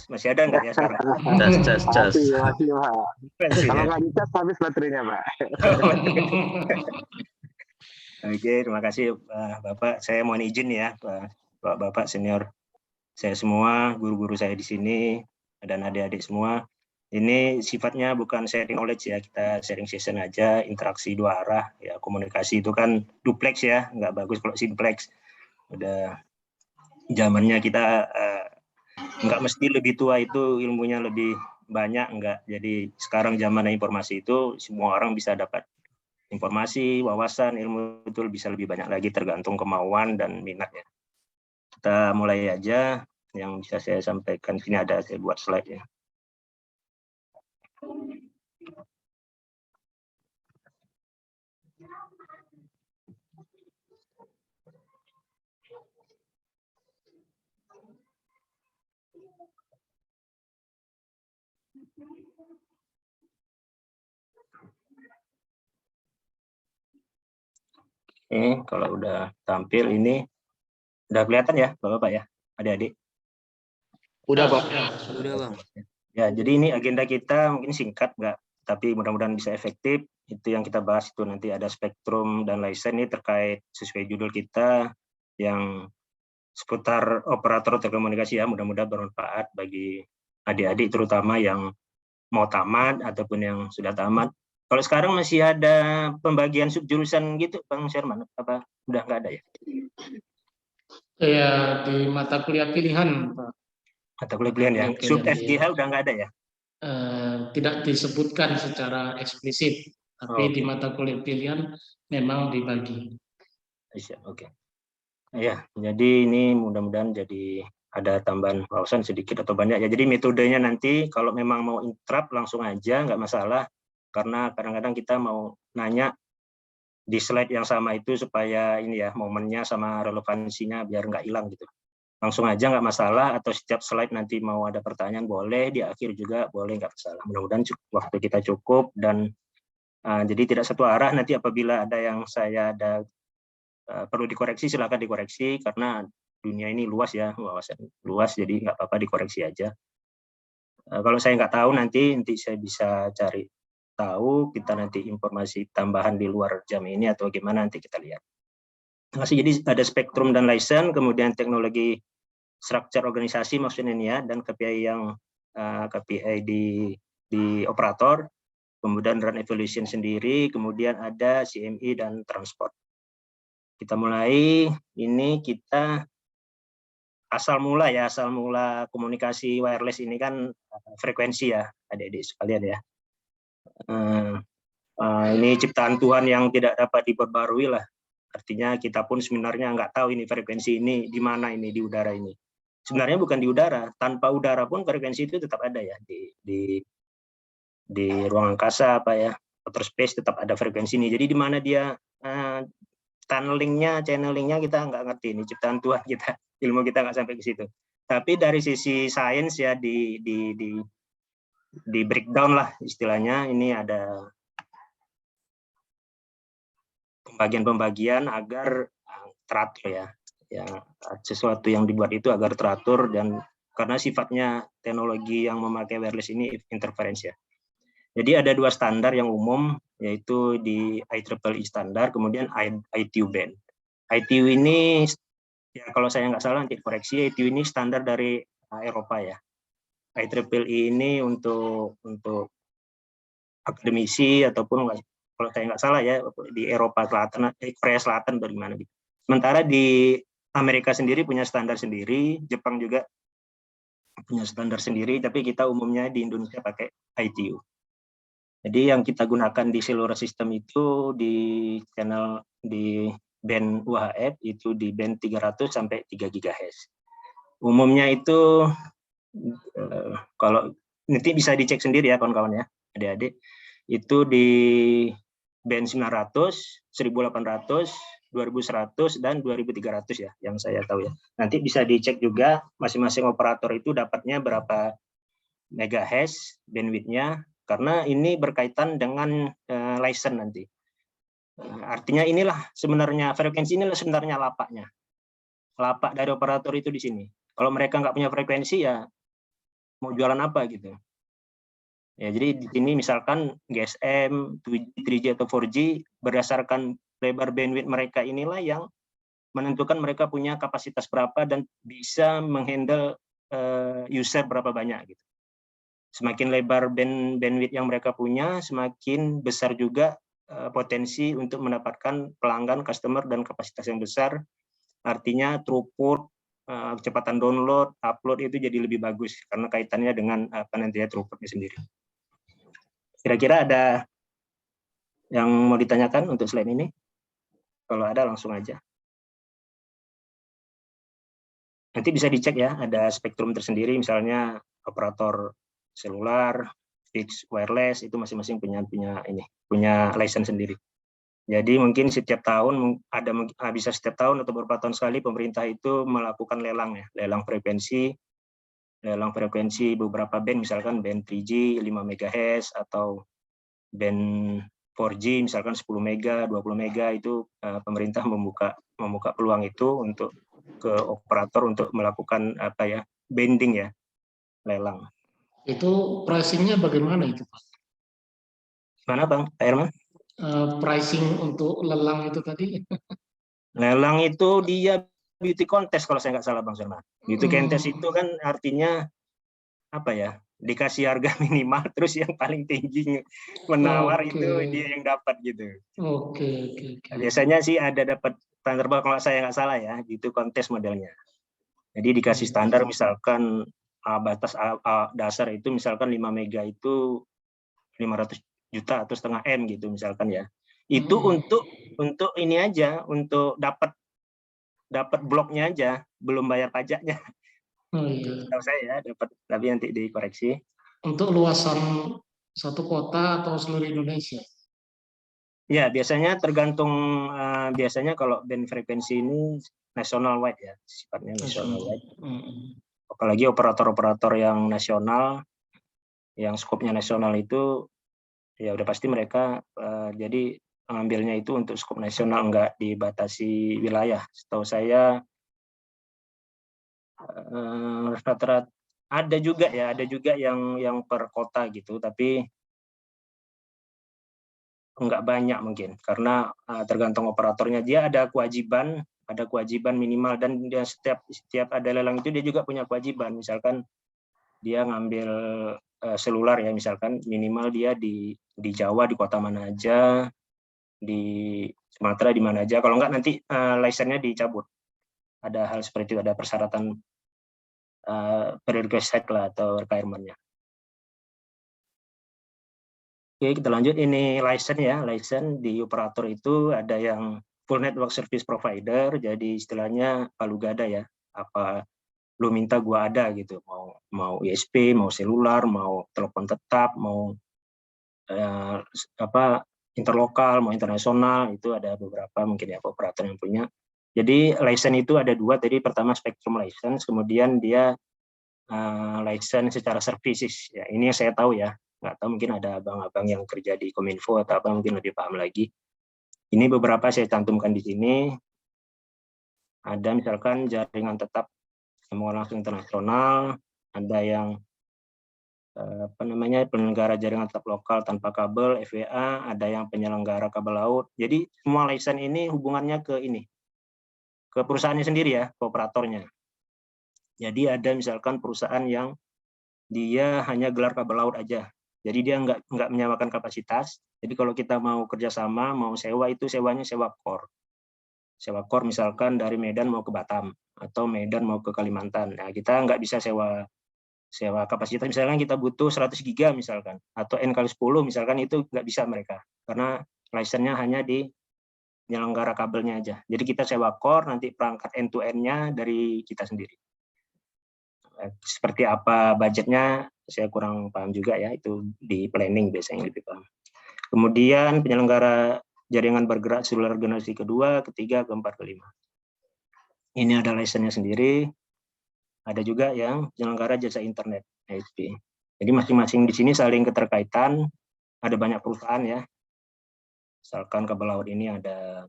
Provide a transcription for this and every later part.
masih ada nggak ya sekarang? Cas. Masih, Pak. Masih Kalau ya? nggak dicas habis baterainya, Pak. Oke, terima kasih Bapak. Saya mohon izin ya, Bapak senior saya semua, guru-guru saya di sini, dan adik-adik semua. Ini sifatnya bukan sharing knowledge ya, kita sharing session aja, interaksi dua arah. Ya, komunikasi itu kan duplex ya, nggak bagus kalau simplex. Udah zamannya kita nggak mesti lebih tua itu ilmunya lebih banyak, enggak. Jadi sekarang zaman informasi itu semua orang bisa dapat informasi, wawasan, ilmu itu bisa lebih banyak lagi tergantung kemauan dan minatnya. Kita mulai aja. Yang bisa saya sampaikan sini ada, saya buat slide ya. Kalau udah tampil ini udah kelihatan ya Bapak ya, adik-adik? Udah, Pak. Udah, Bang. Ya, jadi ini agenda kita mungkin singkat, nggak, tapi mudah-mudahan bisa efektif. Itu yang kita bahas itu nanti ada spektrum dan license ini terkait sesuai judul kita yang seputar operator telekomunikasi ya, mudah-mudahan bermanfaat bagi adik-adik terutama yang mau tamat ataupun yang sudah tamat. Kalau sekarang masih ada pembagian subjurusan gitu, Bang Sherman, apa udah nggak ada ya? Ya, di mata kuliah pilihan, Pak. Mata kuliah pilihan ya. Sub FGH udah nggak ada ya? Tidak disebutkan secara eksplisit, tapi di mata kuliah pilihan memang dibagi. Oke. Ya, jadi ini mudah-mudahan jadi ada tambahan wawasan sedikit atau banyak ya. Jadi metodenya nanti kalau memang mau interrupt langsung aja, nggak masalah. Karena kadang-kadang kita mau nanya di slide yang sama itu supaya ini ya momennya sama relevansinya biar nggak hilang gitu. Langsung aja nggak masalah, atau setiap slide nanti mau ada pertanyaan boleh, di akhir juga boleh, nggak masalah. Mudah-mudahan waktu kita cukup dan jadi tidak satu arah. Nanti apabila ada yang saya ada perlu dikoreksi silakan dikoreksi, karena dunia ini luas ya, wawasan luas, jadi nggak apa-apa dikoreksi aja. Kalau saya nggak tahu nanti saya bisa cari tahu, kita nanti informasi tambahan di luar jam ini atau gimana nanti kita lihat. Jadi ada spektrum dan license, kemudian teknologi structure organisasi maksudnya ini ya, dan KPI yang KPI di operator, kemudian run evolution sendiri, kemudian ada CMI dan transport. Kita mulai, ini kita asal mula komunikasi wireless ini kan frekuensi ya, adik-adik sekalian ya. Ini ciptaan Tuhan yang tidak dapat diperbarui lah. Artinya kita pun sebenarnya nggak tahu ini frekuensi ini di mana, ini di udara ini. Sebenarnya bukan di udara, tanpa udara pun frekuensi itu tetap ada ya di ruang angkasa apa ya, outer space tetap ada frekuensi ini. Jadi di mana dia channelingnya kita nggak ngerti, ini ciptaan Tuhan kita, ilmu kita nggak sampai ke situ. Tapi dari sisi sains ya di breakdown lah istilahnya, ini ada pembagian-pembagian agar teratur ya, sesuatu yang dibuat itu agar teratur, dan karena sifatnya teknologi yang memakai wireless ini interference ya. Jadi ada dua standar yang umum, yaitu di IEEE standar, kemudian ITU band. ITU ini, ya kalau saya nggak salah nanti koreksi, ITU ini standar dari Eropa ya. IEEE ini untuk akademisi ataupun kalau saya nggak salah ya di Eropa Selatan, Korea Selatan bagaimana gitu. Sementara di Amerika sendiri punya standar sendiri, Jepang juga punya standar sendiri, tapi kita umumnya di Indonesia pakai ITU. Jadi yang kita gunakan di seluruh sistem itu di channel di band UHF itu di band 300 sampai 3 GHz. Umumnya itu kalau nanti bisa dicek sendiri ya kawan-kawan ya, adik-adik, itu di band 900, 1800, 2100 dan 2300 ya yang saya tahu ya. Nanti bisa dicek juga masing-masing operator itu dapatnya berapa megahertz bandwidth-nya, karena ini berkaitan dengan license nanti. Artinya inilah sebenarnya frekuensi, inilah sebenarnya lapaknya. Lapak dari operator itu di sini. Kalau mereka nggak punya frekuensi ya mau jualan apa gitu. Ya, jadi di sini misalkan GSM, 3G atau 4G berdasarkan lebar bandwidth mereka inilah yang menentukan mereka punya kapasitas berapa dan bisa menghandle user berapa banyak gitu. Semakin lebar bandwidth yang mereka punya, semakin besar juga potensi untuk mendapatkan pelanggan, customer, dan kapasitas yang besar. Artinya throughput, kecepatan download, upload itu jadi lebih bagus karena kaitannya dengan apa nantinya throughputnya sendiri. Kira-kira ada yang mau ditanyakan untuk slide ini? Kalau ada langsung aja. Nanti bisa dicek ya, ada spektrum tersendiri, misalnya operator selular, fixed wireless itu masing-masing punya license sendiri. Jadi mungkin setiap tahun bisa setiap tahun atau beberapa tahun sekali pemerintah itu melakukan lelang ya, lelang frekuensi beberapa band, misalkan band 3G 5 MHz atau band 4G misalkan 10 mega, 20 mega itu pemerintah membuka peluang itu untuk ke operator untuk melakukan banding ya, lelang. Itu pricing-nya bagaimana itu, Pak? Mana Bang, Pak Herman? Pricing untuk lelang itu tadi? Lelang itu dia beauty contest kalau saya nggak salah Bang Surman. Beauty contest itu kan artinya apa ya? Dikasih harga minimal terus yang paling tinggi menawar itu dia yang dapat gitu. Oke. Biasanya sih ada dapat standar kalau saya nggak salah ya, beauty contest modelnya. Jadi dikasih standar misalkan batas dasar itu misalkan 5 mega itu 500 juta atau setengah M gitu misalkan ya. Itu untuk ini aja, untuk dapat bloknya aja, belum bayar pajaknya. Tahu saya ya, dapat, tapi nanti dikoreksi. Untuk luasan satu kota atau seluruh Indonesia? Ya, biasanya tergantung, biasanya kalau band frekuensi ini national wide ya, sifatnya national wide. Apalagi operator-operator yang nasional, yang skopnya nasional itu, ya udah pasti mereka jadi mengambilnya itu untuk skop nasional, nggak dibatasi wilayah. Setahu saya rata-rata ada juga yang per kota gitu, tapi nggak banyak mungkin karena tergantung operatornya. Dia ada kewajiban minimal, dan dia setiap ada lelang itu dia juga punya kewajiban. Misalkan dia ngambil selular ya, misalkan minimal dia di Jawa di kota mana aja, di Sumatera di mana aja. Kalau nggak nanti lisensinya dicabut. Ada hal seperti itu, ada persyaratan prerequisite lah atau requirement-nya. Oke, kita lanjut. Ini license ya, license di operator itu ada yang full network service provider, jadi istilahnya palu gada ya. Apa lu minta gua ada gitu, mau ISP, mau selular, mau telepon tetap, mau interlokal, mau internasional, itu ada beberapa mungkin ya operator yang punya. Jadi license itu ada dua, tadi pertama spectrum license, kemudian dia license secara services ya. Ini yang saya tahu ya, nggak tahu mungkin ada abang-abang yang kerja di Kominfo atau apa mungkin lebih paham lagi. Ini beberapa saya cantumkan di sini. Ada misalkan jaringan tetap mau langsung internasional, ada yang penyelenggara jaringan tetap lokal tanpa kabel FWA, ada yang penyelenggara kabel laut. Jadi semua license ini hubungannya ke perusahaannya sendiri ya, ke operatornya. Jadi ada misalkan perusahaan yang dia hanya gelar kabel laut aja, jadi dia nggak menyewakan kapasitas. Jadi kalau kita mau kerjasama, mau sewa, itu sewanya sewa core misalkan dari Medan mau ke Batam atau Medan mau ke Kalimantan. Nah, kita nggak bisa sewa kapasitas, misalkan kita butuh 100 giga misalkan, atau N kali 10 misalkan, itu nggak bisa mereka, karena license-nya hanya di penyelenggara kabelnya aja. Jadi kita sewa core, nanti perangkat end-to-end-nya dari kita sendiri. Seperti apa budgetnya, saya kurang paham juga ya, itu di planning biasanya lebih paham. Kemudian penyelenggara jaringan bergerak seluler generasi kedua, ketiga, keempat, kelima. Ini ada license-nya sendiri. Ada juga yang penyelenggara jasa internet, ISP. Jadi masing-masing di sini saling keterkaitan, ada banyak perusahaan ya. Misalkan kabel laut ini ada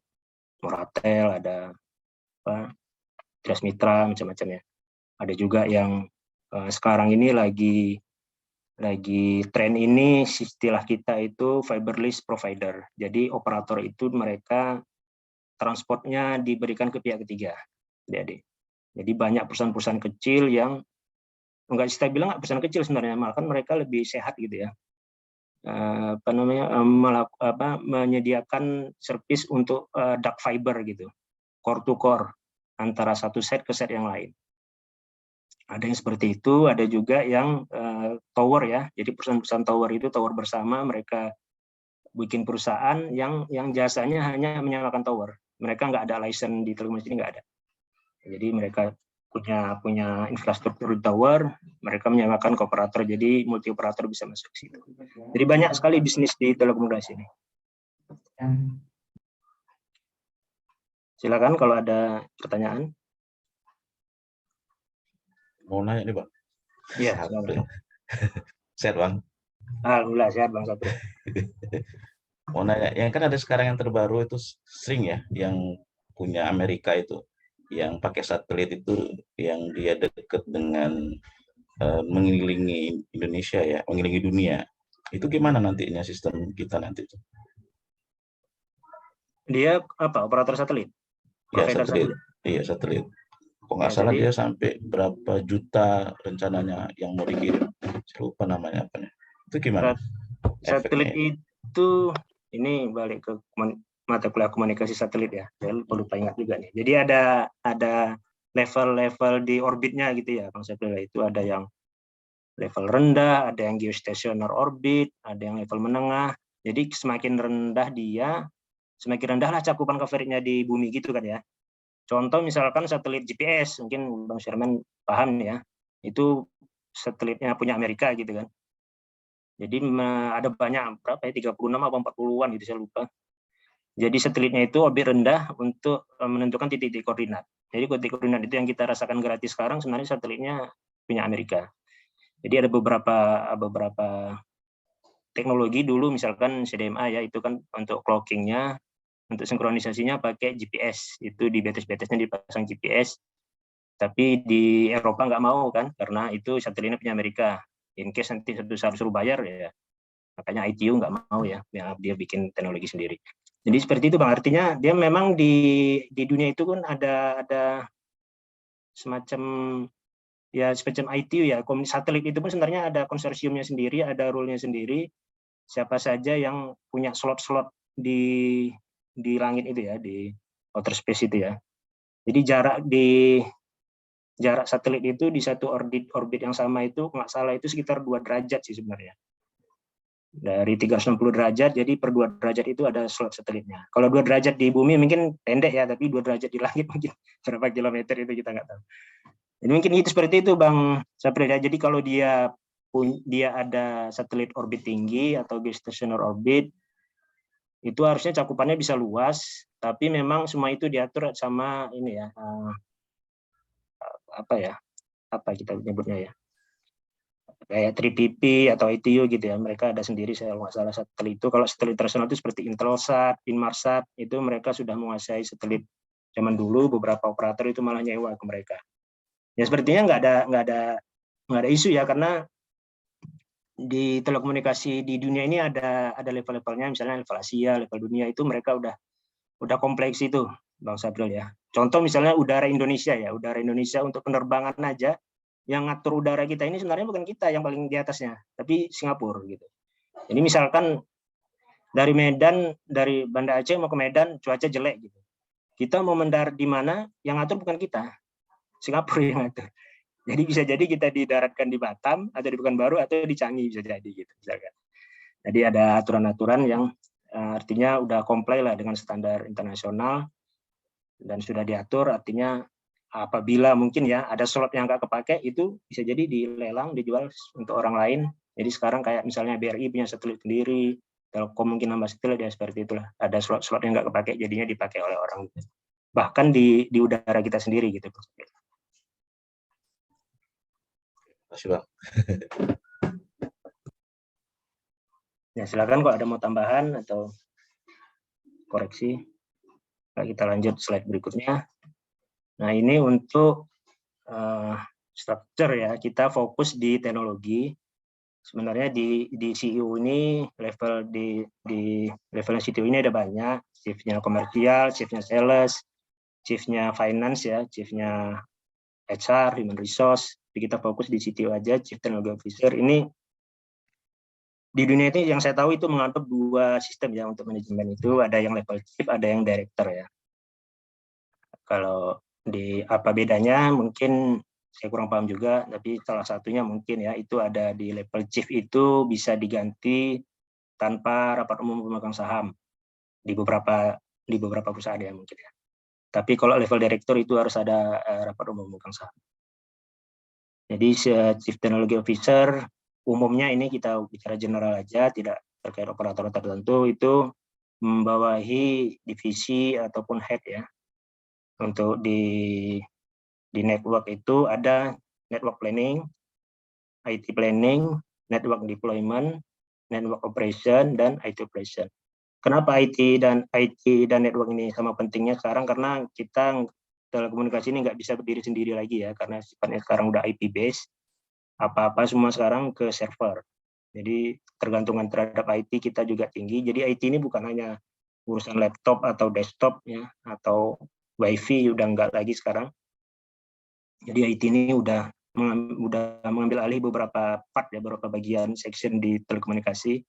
Moratel, ada Transmitra, macam-macam ya. Ada juga yang Sekarang ini lagi tren ini, istilah kita itu fiberless provider. Jadi operator itu mereka transportnya diberikan ke pihak ketiga. Jadi banyak perusahaan-perusahaan kecil yang enggak, saya bilang nggak perusahaan kecil sebenarnya, malah kan mereka lebih sehat gitu ya. Menyediakan servis untuk dark fiber gitu, core to core, antara satu set ke set yang lain. Ada yang seperti itu, ada juga yang tower ya. Jadi perusahaan-perusahaan tower itu tower bersama, mereka bikin perusahaan yang jasanya hanya menyewakan tower. Mereka nggak ada license di telekomunikasi ini, nggak ada. Jadi mereka punya infrastruktur di tower, mereka menyewakan ke operator, jadi multi operator bisa masuk ke situ. Jadi banyak sekali bisnis di telekomunikasi ini. Silakan kalau ada pertanyaan. Mau nanya nih, Bang. Iya, Sehat, Bang. Alhamdulillah sehat, Bang Sabri. Mau nanya, yang kan ada sekarang yang terbaru itu String ya, yang punya Amerika itu, yang pakai satelit itu, yang dia dekat dengan mengelilingi Indonesia ya, mengelilingi dunia. Itu gimana nantinya sistem kita nanti itu? Dia apa? Operator satelit? Ya, satelit. Iya, satelit. Kok nggak salah dia sampai berapa juta rencananya yang mau dikirim. Saya lupa namanya apa nih. Itu gimana? Satelit itu, ini balik ke mata kuliah komunikasi satelit ya. Saya lupa ingat juga nih. Jadi ada level-level di orbitnya gitu ya. Konsepnya itu ada yang level rendah, ada yang geostationary orbit, ada yang level menengah. Jadi semakin rendah dia, semakin rendahlah cakupan coverage-nya di bumi gitu kan ya. Contoh misalkan satelit GPS, mungkin Bang Sherman paham ya, itu satelitnya punya Amerika gitu kan. Jadi ada banyak, berapa ya, 36 atau 40-an gitu, saya lupa. Jadi satelitnya itu orbit rendah untuk menentukan titik-titik koordinat. Jadi titik koordinat itu yang kita rasakan gratis sekarang, sebenarnya satelitnya punya Amerika. Jadi ada beberapa teknologi dulu, misalkan CDMA ya, itu kan untuk clocking-nya, untuk sinkronisasinya pakai GPS, itu di BTS-BTS-nya dipasang GPS, tapi di Eropa nggak mau kan, karena itu satelitnya punya Amerika. In case nanti suatu saat suruh bayar ya, makanya ITU nggak mau ya, dia bikin teknologi sendiri. Jadi seperti itu Bang, artinya dia memang di dunia itu kan ada semacam ITU ya, satelit itu pun sebenarnya ada konsorsiumnya sendiri, ada rule-nya sendiri, siapa saja yang punya slot-slot di langit itu ya, di outer space itu ya. Jadi jarak satelit itu di satu orbit yang sama itu, nggak salah itu sekitar 2 derajat sih sebenarnya. Dari 360 derajat, jadi per 2 derajat itu ada slot satelitnya. Kalau 2 derajat di bumi mungkin pendek ya, tapi 2 derajat di langit mungkin berapa kilometer itu kita nggak tahu. Jadi mungkin itu seperti itu Bang Sapri. Jadi kalau dia ada satelit orbit tinggi atau geostationary orbit, itu harusnya cakupannya bisa luas, tapi memang semua itu diatur sama ini ya, apa kita nyebutnya ya, kayak 3PP atau ITU gitu ya, mereka ada sendiri, saya nggak salah satelit itu. Kalau satelit internasional itu seperti Intelsat, Inmarsat, itu mereka sudah menguasai satelit. Zaman dulu beberapa operator itu malah nyewa ke mereka. Ya sepertinya nggak ada isu ya, karena di telekomunikasi di dunia ini ada level-levelnya, misalnya level Asia, level dunia, itu mereka udah kompleks itu Bang Sabril ya. Contoh misalnya udara Indonesia ya, udara Indonesia untuk penerbangan aja, yang ngatur udara kita ini sebenarnya bukan kita yang paling di atasnya, tapi Singapura gitu. Jadi misalkan dari Banda Aceh mau ke Medan, cuaca jelek gitu. Kita mau mendarat di mana, yang ngatur bukan kita, Singapura yang ngatur. Jadi bisa jadi kita didaratkan di Batam atau di Pekanbaru atau di Changi, bisa jadi gitu misalkan. Jadi ada aturan-aturan yang artinya udah comply lah dengan standar internasional dan sudah diatur, artinya apabila mungkin ya ada slot yang nggak kepake, itu bisa jadi dilelang, dijual untuk orang lain. Jadi sekarang kayak misalnya BRI punya satelit sendiri, Telkom mungkin nambah satelit ya, seperti itulah. Ada slot-slot yang nggak kepake, jadinya dipakai oleh orang. Bahkan di udara kita sendiri gitu. Terima kasih Bang. Ya silakan kalau ada mau tambahan atau koreksi. Kita lanjut slide berikutnya. Nah ini untuk structure ya, kita fokus di teknologi. Sebenarnya di CEO ini di level CTO ini ada banyak, chiefnya komersial, chiefnya sales, chiefnya finance ya, chiefnya HR, human resource. Jadi kita fokus di CTO aja, chief technology officer. Ini di dunia ini yang saya tahu itu menganut 2 sistem ya untuk manajemen itu, ada yang level chief, ada yang director ya. Kalau di apa bedanya mungkin saya kurang paham juga, tapi salah satunya mungkin ya itu ada di level chief itu bisa diganti tanpa rapat umum pemegang saham di beberapa perusahaan ya mungkin ya. Tapi kalau level director itu harus ada rapat umum pemegang saham. Jadi chief technology officer umumnya ini kita bicara general aja, tidak terkait operator tertentu, itu membawahi divisi ataupun head ya. Untuk di network itu ada network planning, IT planning, network deployment, network operation, dan IT operation. Kenapa IT dan network ini sama pentingnya sekarang? Karena kita telekomunikasi ini nggak bisa berdiri sendiri lagi ya, karena sifatnya sekarang udah IP based, apa-apa semua sekarang ke server. Jadi tergantungan terhadap IT kita juga tinggi. Jadi IT ini bukan hanya urusan laptop atau desktop ya, atau WiFi, udah nggak lagi sekarang. Jadi IT ini udah mengambil alih beberapa part ya, beberapa bagian section di telekomunikasi,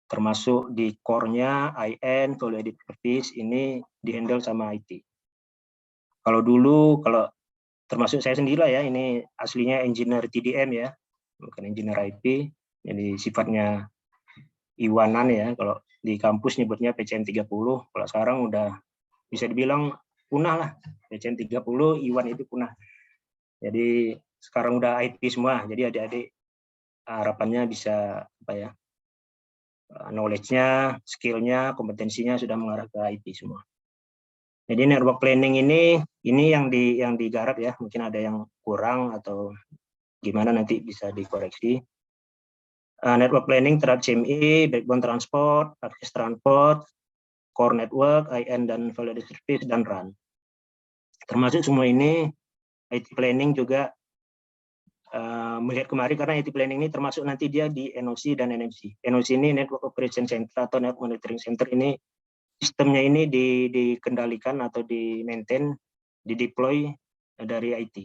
termasuk di core-nya IN, value added service ini dihandle sama IT. Kalau dulu, kalau termasuk saya sendiri lah ya, ini aslinya engineer TDM ya, bukan engineer IP, jadi sifatnya Iwanan ya, kalau di kampus nyebutnya PCM 30, kalau sekarang udah bisa dibilang punah lah, PCM 30, Iwan itu punah. Jadi sekarang udah IT semua, jadi adik-adik harapannya bisa apa ya, knowledge-nya, skill-nya, kompetensinya sudah mengarah ke IT semua. Jadi network planning ini yang digarap ya, mungkin ada yang kurang atau gimana nanti bisa dikoreksi. Network planning terhadap CME, backbone transport, access transport, core network, IN dan value service dan RAN. Termasuk semua ini IT planning juga melihat kemarin, karena IT planning ini termasuk nanti dia di NOC dan NMC. NOC ini Network Operation Center atau Network Monitoring Center, ini sistemnya ini dikendalikan atau di-maintain, di-deploy dari IT.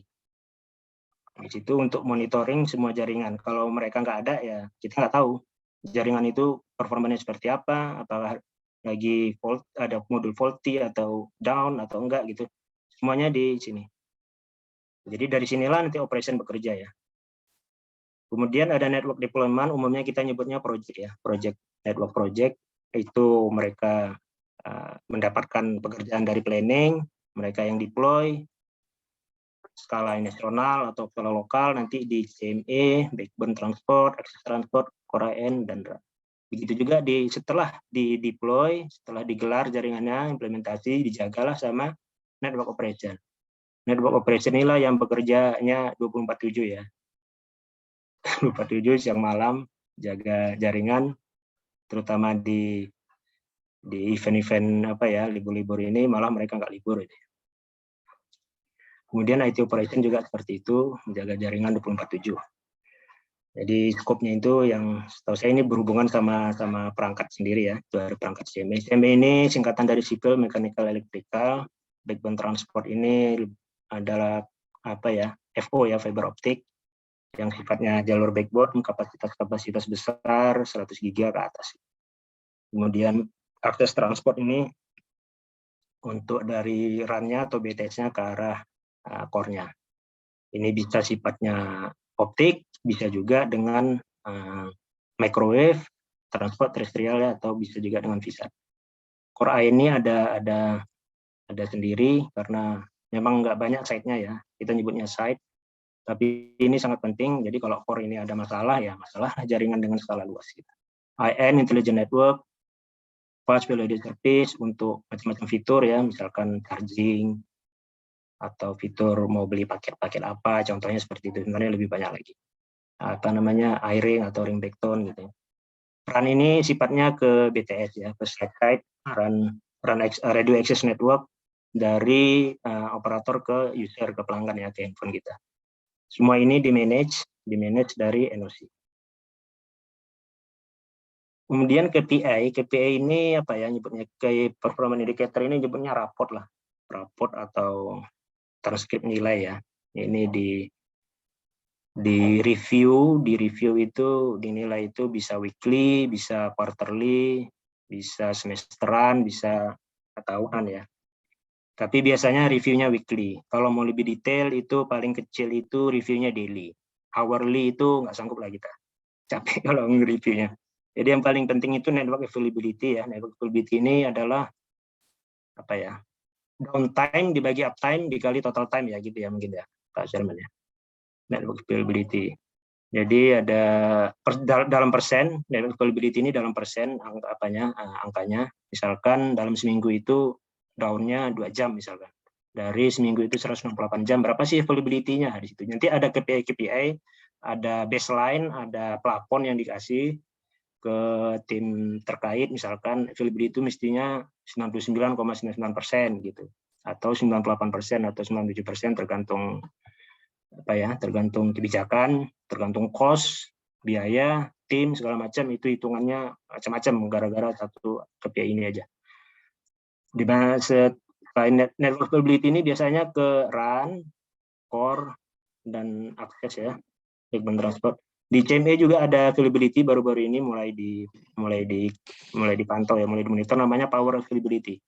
Di situ untuk monitoring semua jaringan. Kalau mereka nggak ada ya kita nggak tahu jaringan itu performanya seperti apa, apakah lagi ada modul faulty atau down atau enggak gitu. Semuanya di sini. Jadi dari sinilah nanti operation bekerja ya. Kemudian ada network deployment, umumnya kita nyebutnya project ya. Network project itu mereka mendapatkan pekerjaan dari planning, mereka yang deploy, skala nasional atau skala lokal, nanti di CME, backbone transport, access transport, core IN, dan RAN. Begitu juga setelah di deploy, setelah digelar jaringannya, implementasi, dijagalah sama network operation. Network operation inilah yang bekerjanya 24/7 ya. 24/7 siang malam, jaga jaringan, terutama di event-event apa ya, libur-libur ini malah mereka nggak libur ini. Kemudian IT operation juga seperti itu, menjaga jaringan 24/7. Jadi skopnya itu yang setahu saya ini berhubungan sama perangkat sendiri ya, itu ada perangkat CME. CME ini singkatan dari Civil, Mechanical, Electrical. Backbone Transport ini adalah apa ya, FO ya, fiber optik, yang sifatnya jalur backbone, kapasitas besar 100 giga ke atas. Kemudian akses transport ini untuk dari RAN-nya atau BTS-nya ke arah core-nya. Ini bisa sifatnya optik, bisa juga dengan microwave, transport terestrial ya, atau bisa juga dengan VSAT. Core A ini ada sendiri karena memang nggak banyak site-nya ya. Kita nyebutnya site, tapi ini sangat penting. Jadi kalau core ini ada masalah ya masalah jaringan dengan skala luas gitu. IN, Intelligent Network, Fast Value Added Service untuk macam-macam fitur ya, misalkan charging atau fitur mau beli paket-paket apa, contohnya seperti itu. Sebenarnya lebih banyak lagi. Apa namanya, iRing atau ring backbone gitu. RAN ini sifatnya ke BTS ya, ke site RAN Radio Access Network dari operator ke user, ke pelanggan ya, ke handphone kita. Semua ini di-manage dari NOC. Kemudian KPI ini apa ya nyebutnya, Key Performance Indicator ini nyebutnya raport atau transkrip nilai ya. Ini di review itu dinilai itu bisa weekly, bisa quarterly, bisa semesteran, bisa tahunan ya. Tapi biasanya reviewnya weekly. Kalau mau lebih detail itu paling kecil itu reviewnya daily. Hourly itu nggak sanggup lah kita. Capek kalau nge-reviewnya. Jadi yang paling penting itu network availability ya. Network availability ini adalah apa ya? Downtime dibagi uptime dikali total time ya gitu ya mungkin ya Pak Sherman ya. Network availability. Jadi ada dalam persen, network availability ini dalam persen angkanya. Misalkan dalam seminggu itu down-nya 2 jam misalkan. Dari seminggu itu 168 jam, berapa sih availability-nya di situ. Nanti ada KPI, ada baseline, ada plafon yang dikasih ke tim terkait, misalkan availability itu mestinya 99,99% gitu. Atau 98% atau 97% tergantung tergantung kebijakan, tergantung cost, biaya, tim segala macam itu hitungannya macam-macam gara-gara satu KPI ini aja. Di mana network availability ini biasanya ke run, core, dan akses ya, backbone transport. Di CME juga ada availability baru-baru ini mulai dipantau ya, mulai dimonitor, namanya power availability.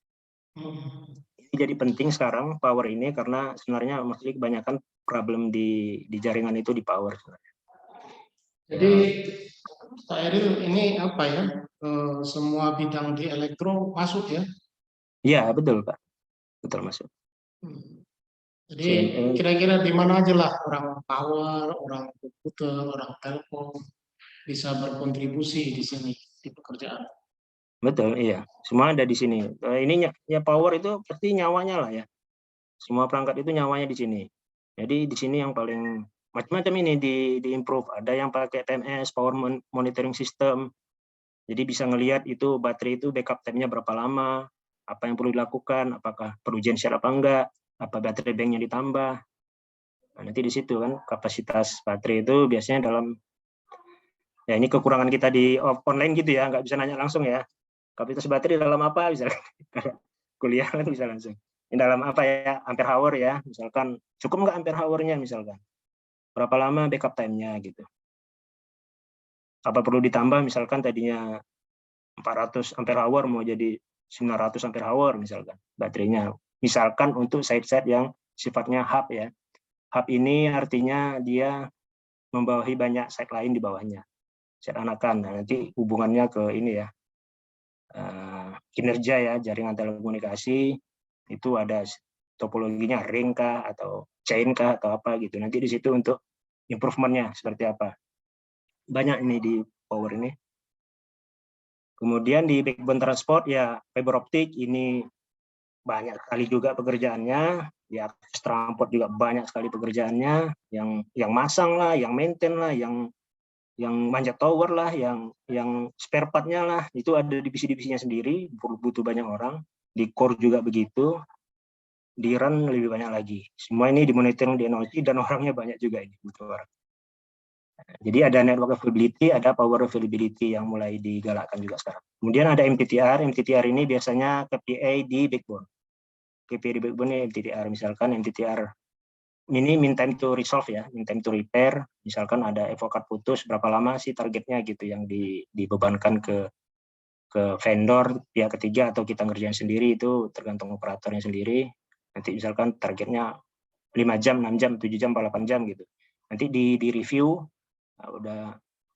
Ini jadi penting sekarang power ini karena sebenarnya maksudnya kebanyakan problem di jaringan itu di power. Jadi Pak Eril ini apa ya? Semua bidang di elektro masuk ya? Iya betul Pak, betul masuk. Jadi kira-kira di mana aja lah orang power, orang komputer, orang telkom bisa berkontribusi di sini di pekerjaan. Betul, iya. Semua ada di sini. Ini ya power itu pasti nyawanya lah ya. Semua perangkat itu nyawanya di sini. Jadi di sini yang paling macam-macam ini di improve. Ada yang pakai TMS, power monitoring system. Jadi bisa ngelihat itu baterai itu backup time-nya berapa lama, apa yang perlu dilakukan, apakah perlu genset apa enggak, apa baterai bank-nya ditambah. Nah, nanti di situ kan kapasitas baterai itu biasanya dalam ya ini kekurangan kita di online gitu ya, nggak bisa nanya langsung ya. Kapasitas baterai dalam apa misalkan kuliah kan bisa langsung. Ini dalam apa ya, ampere hour ya, misalkan cukup nggak ampere hour-nya misalkan. Berapa lama backup time-nya gitu. Apa perlu ditambah misalkan tadinya 400 ampere hour mau jadi 900 ampere hour misalkan baterainya. Misalkan untuk site-site yang sifatnya hub ya. Hub ini artinya dia membawahi banyak site lain di bawahnya. Site anakan. Nah, nanti hubungannya ke ini ya. Kinerja ya, jaringan telekomunikasi itu ada topologinya ring kah atau chain kah atau apa gitu. Nanti di situ untuk improvementnya seperti apa. Banyak ini di power ini. Kemudian di backbone transport ya fiber optik ini banyak sekali juga pekerjaannya. Ya akses transport juga banyak sekali pekerjaannya. Yang masang lah, yang maintain lah, yang manjat tower lah, yang spare part-nya lah, itu ada divisi-divisinya sendiri, butuh banyak orang. Di core juga begitu, di run lebih banyak lagi. Semua ini dimonitoring di NOC dan orangnya banyak juga ini, butuh orang. Jadi ada network availability, ada power availability yang mulai digalakkan juga sekarang. Kemudian ada MTTR, MTTR ini biasanya KPI di backbone. KPI di backbone ini MTTR, misalkan MTTR ini mean time to resolve ya, mean time to repair. Misalkan ada evo card putus, berapa lama sih targetnya gitu yang dibebankan ke vendor pihak ketiga atau kita ngerjain sendiri itu tergantung operatornya sendiri. Nanti misalkan targetnya 5 jam, 6 jam, 7 jam, 8 jam gitu. Nanti di review, nah, udah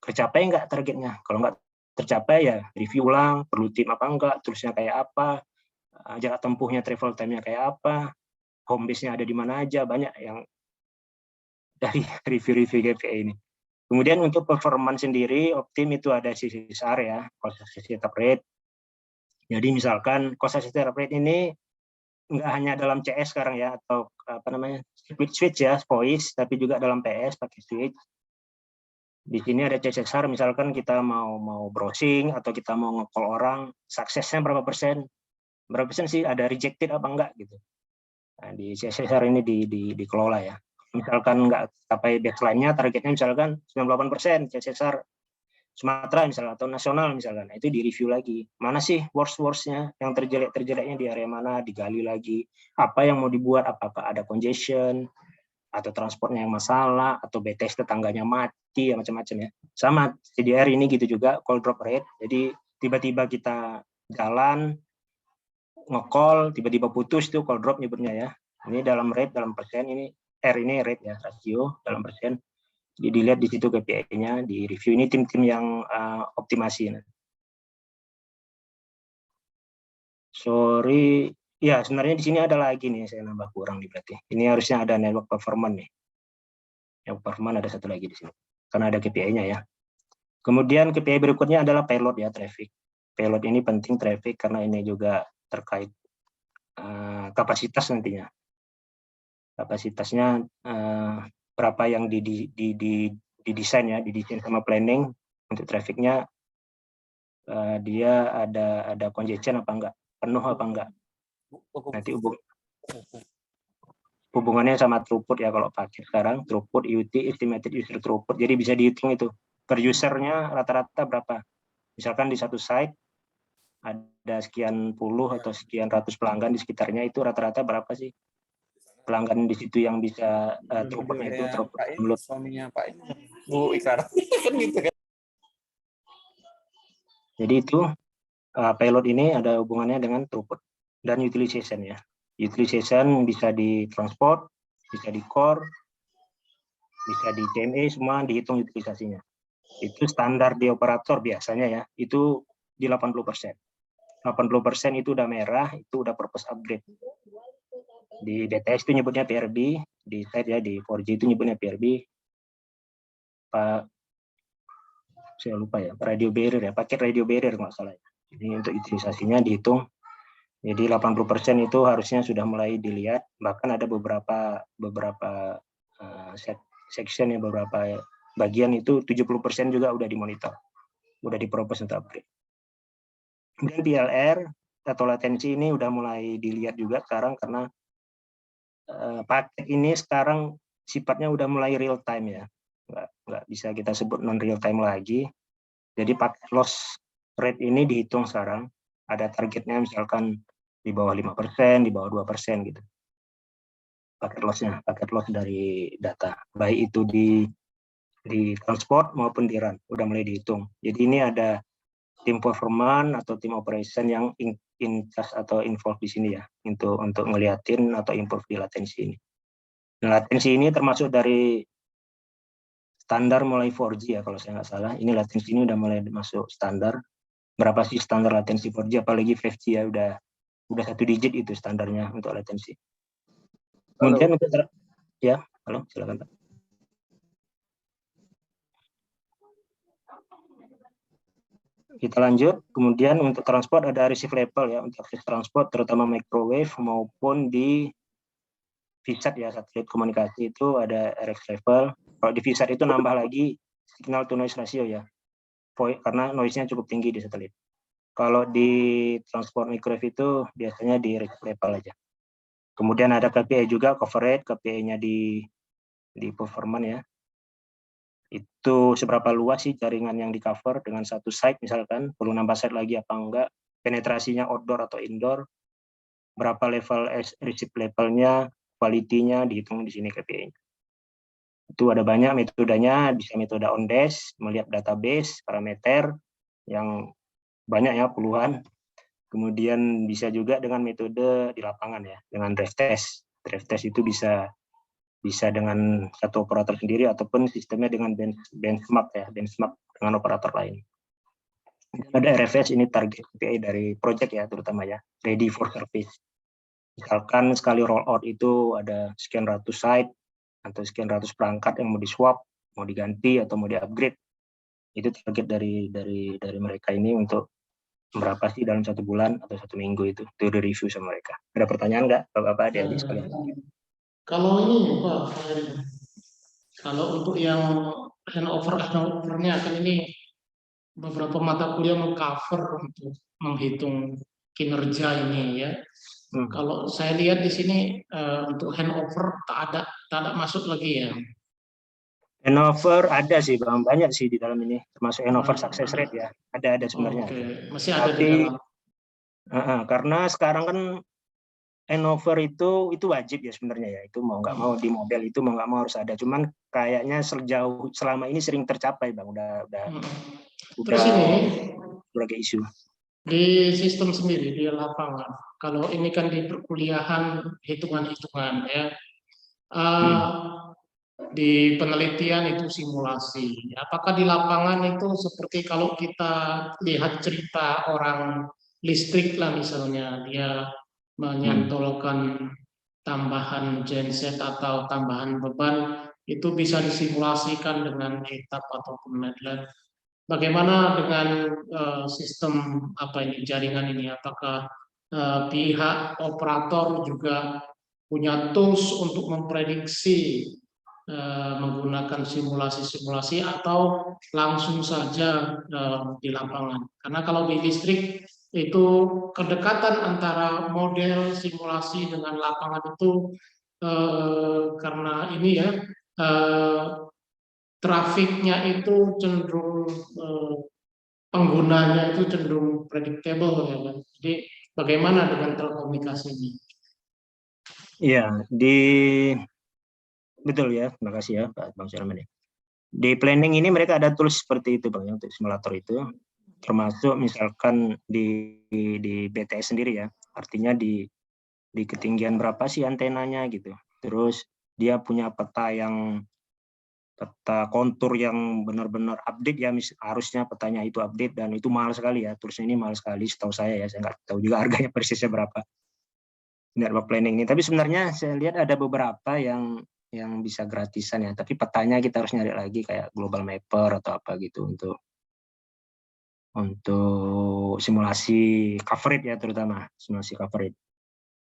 tercapai nggak targetnya. Kalau nggak tercapai ya review ulang, perlu tim apa enggak, terusnya kayak apa, jarak tempuhnya, travel time-nya kayak apa, home base-nya ada di mana aja, banyak yang dari review-review KPI ini. Kemudian untuk performance sendiri, Optim itu ada CSR ya, cost setup rate. Jadi misalkan cost setup rate ini nggak hanya dalam CS sekarang ya, atau apa namanya switch ya, voice, tapi juga dalam PS pakai switch. Di sini ada CSR, misalkan kita mau browsing atau kita mau nge-call orang, suksesnya berapa persen sih, ada rejected apa enggak gitu. Nah, di CSR ini dikelola ya. misalkan nggak capai baseline-nya, targetnya misalkan 98% CSR Sumatera misalnya atau nasional misalkan, itu di-review lagi. Mana sih worst-worst-nya, yang terjelek-terjeleknya di area mana, digali lagi. Apa yang mau dibuat, apakah ada congestion, atau transportnya yang masalah, atau BTS tetangganya mati, ya macam-macam ya. Sama CDR ini gitu juga, call drop rate. Jadi tiba-tiba kita jalan, nge-call, tiba-tiba putus tuh call drop nyebutnya ya. Ini dalam rate, dalam persen, ini R ini rate ya, rasio dalam persen. Jadi dilihat di situ KPI-nya, di review. Ini tim-tim yang optimasi. Sorry, ya sebenarnya di sini ada lagi nih, saya nambah kurang nih berarti. Ini harusnya ada network performance nih. Yang performance ada satu lagi di sini, karena ada KPI-nya ya. Kemudian KPI berikutnya adalah payload ya, traffic. Payload ini penting traffic karena ini juga terkait kapasitas nantinya. Kapasitasnya berapa yang didesain ya, didesain sama planning untuk trafficnya, dia ada congestion apa enggak, penuh apa enggak. Nanti hubungannya sama throughput ya, kalau pakai sekarang throughput UT, estimated user throughput, jadi bisa dihitung itu per usernya rata-rata berapa. Misalkan di satu site ada sekian puluh atau sekian ratus pelanggan di sekitarnya, itu rata-rata berapa sih pelanggan di situ yang bisa throughputnya itu throughput download. Suaminya Pak ini Bu Ikrar kan gitu kan. Jadi itu payload ini ada hubungannya dengan throughput dan utilization ya. Utilization bisa di transport, bisa di core, bisa di CME, semua dihitung utilisasinya. Itu standar di operator biasanya ya, itu di 80%. 80% itu udah merah, itu udah purpose upgrade. Di DTS itu nyebutnya PRB, di site ya, di 4G itu nyebutnya PRB. Pak, saya lupa ya, radio barrier ya, paket radio barrier nggak salah ya. Jadi untuk utilisasinya dihitung. Jadi 80% itu harusnya sudah mulai dilihat, bahkan ada beberapa section ya, beberapa bagian itu 70% juga udah dimonitor, udah dipropose untuk upgrade. Kemudian PLR atau latensi ini udah mulai dilihat juga sekarang karena paket ini sekarang sifatnya udah mulai real time ya, nggak bisa kita sebut non real time lagi. Jadi paket loss rate ini dihitung sekarang, ada targetnya misalkan di bawah 5%, di bawah 2% gitu. Paket loss dari data, baik itu di transport maupun di run, udah mulai dihitung. Jadi ini ada tim performance atau tim operation yang in charge atau involved di sini ya, untuk ngeliatin atau improve di latensi ini. Nah, latensi ini termasuk dari standar mulai 4G ya kalau saya nggak salah. Ini latensi ini udah mulai masuk standar. Berapa sih standar latensi 4G, apalagi 5G ya, udah 1 digit itu standarnya untuk latensi. Kemudian untuk ya, halo, silakan Pak. Kita lanjut. Kemudian untuk transport ada receive level ya, untuk akses transport terutama microwave maupun di VSAT ya, satelit komunikasi itu ada RX level. Kalau di VSAT itu nambah lagi signal to noise ratio ya, karena noise-nya cukup tinggi di satelit. Kalau di transport microwave itu biasanya di receive level aja. Kemudian ada KPI juga, coverage, KPI-nya di performance ya. Itu seberapa luas sih jaringan yang di cover dengan satu site misalkan, perlu nambah site lagi apa enggak, penetrasinya outdoor atau indoor, berapa level receive levelnya, quality-nya dihitung di sini KPI-nya. Itu ada banyak metodenya, bisa metode on-desk, melihat database, parameter yang banyak ya, puluhan. Kemudian bisa juga dengan metode di lapangan ya, dengan drive test. Drive test itu bisa dengan satu operator sendiri ataupun sistemnya dengan benchmark ya, benchmark dengan operator lain. Ada RFS, ini target KPI dari project ya, terutama ya, ready for service. Misalkan sekali roll out itu ada sekian ratus site atau sekian ratus perangkat yang mau di swap, mau diganti atau mau di upgrade. Itu target dari mereka ini untuk berapa sih dalam 1 bulan atau 1 minggu itu di review sama mereka. Ada pertanyaan nggak Bapak-Bapak, adik-adik sekalian? Kalau ini Pak, kalau untuk yang handover-nya kan ini beberapa mata kuliah mengcover untuk menghitung kinerja ini ya. Kalau saya lihat di sini untuk handover tak tak ada masuk lagi ya. Handover ada sih Bang, banyak sih di dalam ini, termasuk handover success rate ya. Ada sebenarnya. Oke, Ada. masih ada di Tapi dalam. karena sekarang kan handover itu wajib ya sebenarnya ya. Itu mau nggak mau di model itu mau nggak mau harus ada. Cuman kayaknya selama ini sering tercapai Bang, udah Terus ini berbagai isu. di sistem sendiri di lapangan. Kalau ini kan di perkuliahan hitungan-hitungan ya. Di penelitian itu simulasi. Apakah di lapangan itu seperti kalau kita lihat cerita orang listrik lah misalnya, dia menyantolkan tambahan genset atau tambahan beban, itu bisa disimulasikan dengan etap ataupun MATLAB. Bagaimana dengan sistem jaringan ini? Apakah pihak operator juga punya tools untuk memprediksi menggunakan simulasi-simulasi atau langsung saja di lapangan? Karena kalau di listrik itu kedekatan antara model simulasi dengan lapangan itu karena ini ya trafiknya itu cenderung penggunanya itu cenderung predictable ya kan. Jadi bagaimana dengan telekomunikasi ini? Iya, betul ya, terima kasih ya Pak Bang Syarman. Di planning ini mereka ada tools seperti itu Bang, untuk simulator itu, termasuk misalkan di BTS sendiri ya, artinya di ketinggian berapa sih antenanya gitu. Terus dia punya peta kontur yang benar-benar update ya, harusnya petanya itu update, dan itu mahal sekali ya, toolsnya ini mahal sekali setahu saya ya, saya nggak tahu juga harganya persisnya berapa. Network planning ini, tapi sebenarnya saya lihat ada beberapa yang bisa gratisan ya, tapi petanya kita harus nyari lagi kayak Global Mapper atau apa gitu untuk simulasi coverage ya, terutama simulasi coverage.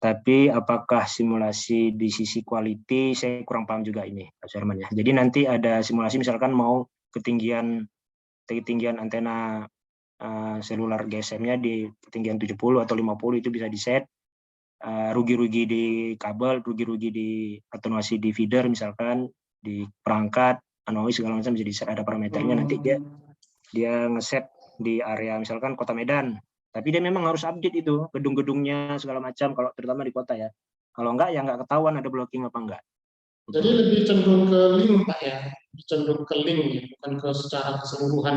Tapi apakah simulasi di sisi quality, saya kurang paham juga ini Pak Syarman ya. Jadi nanti ada simulasi misalkan mau ketinggian antena selular GSM-nya di ketinggian 70 atau 50 itu bisa di-set. Rugi-rugi di kabel, rugi-rugi di atenuasi di feeder misalkan, di perangkat, anomaly segala macam bisa di-set, ada parameternya. Nanti dia ngeset di area misalkan Kota Medan, tapi dia memang harus update itu gedung-gedungnya segala macam, kalau terutama di kota ya. Kalau enggak ya nggak ketahuan ada blocking apa enggak. Jadi lebih cenderung ke link Pak ya, cenderung ke link ya, bukan ke secara keseluruhan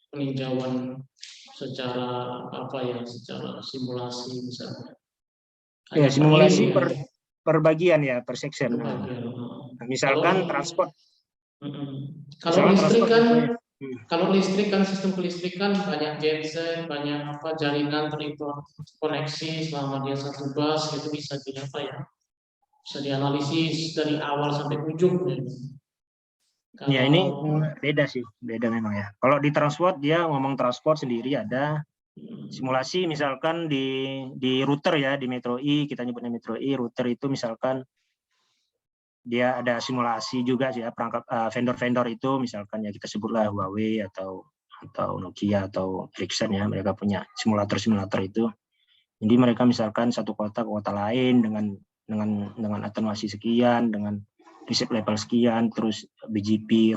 peninjauan secara secara simulasi misalnya. Ya, simulasi per bagian ya, per section. Misalkan transport. Kalau listrik kan sistem kelistrikan banyak genset, banyak jaringan terkoneksi selama dia satu bus, itu bisa bisa dianalisis dari awal sampai ujung. Ya ini beda sih, beda memang ya. Kalau di transport dia ngomong transport sendiri ada. Simulasi misalkan di router ya, di Metro I, kita nyebutnya Metro I, router itu misalkan dia ada simulasi juga sih ya, perangkat vendor-vendor itu misalkan ya kita sebutlah Huawei atau Nokia atau Ericsson ya, mereka punya simulator itu. Jadi mereka misalkan satu kota ke kota lain dengan atenuasi sekian, dengan receive level sekian, terus BGP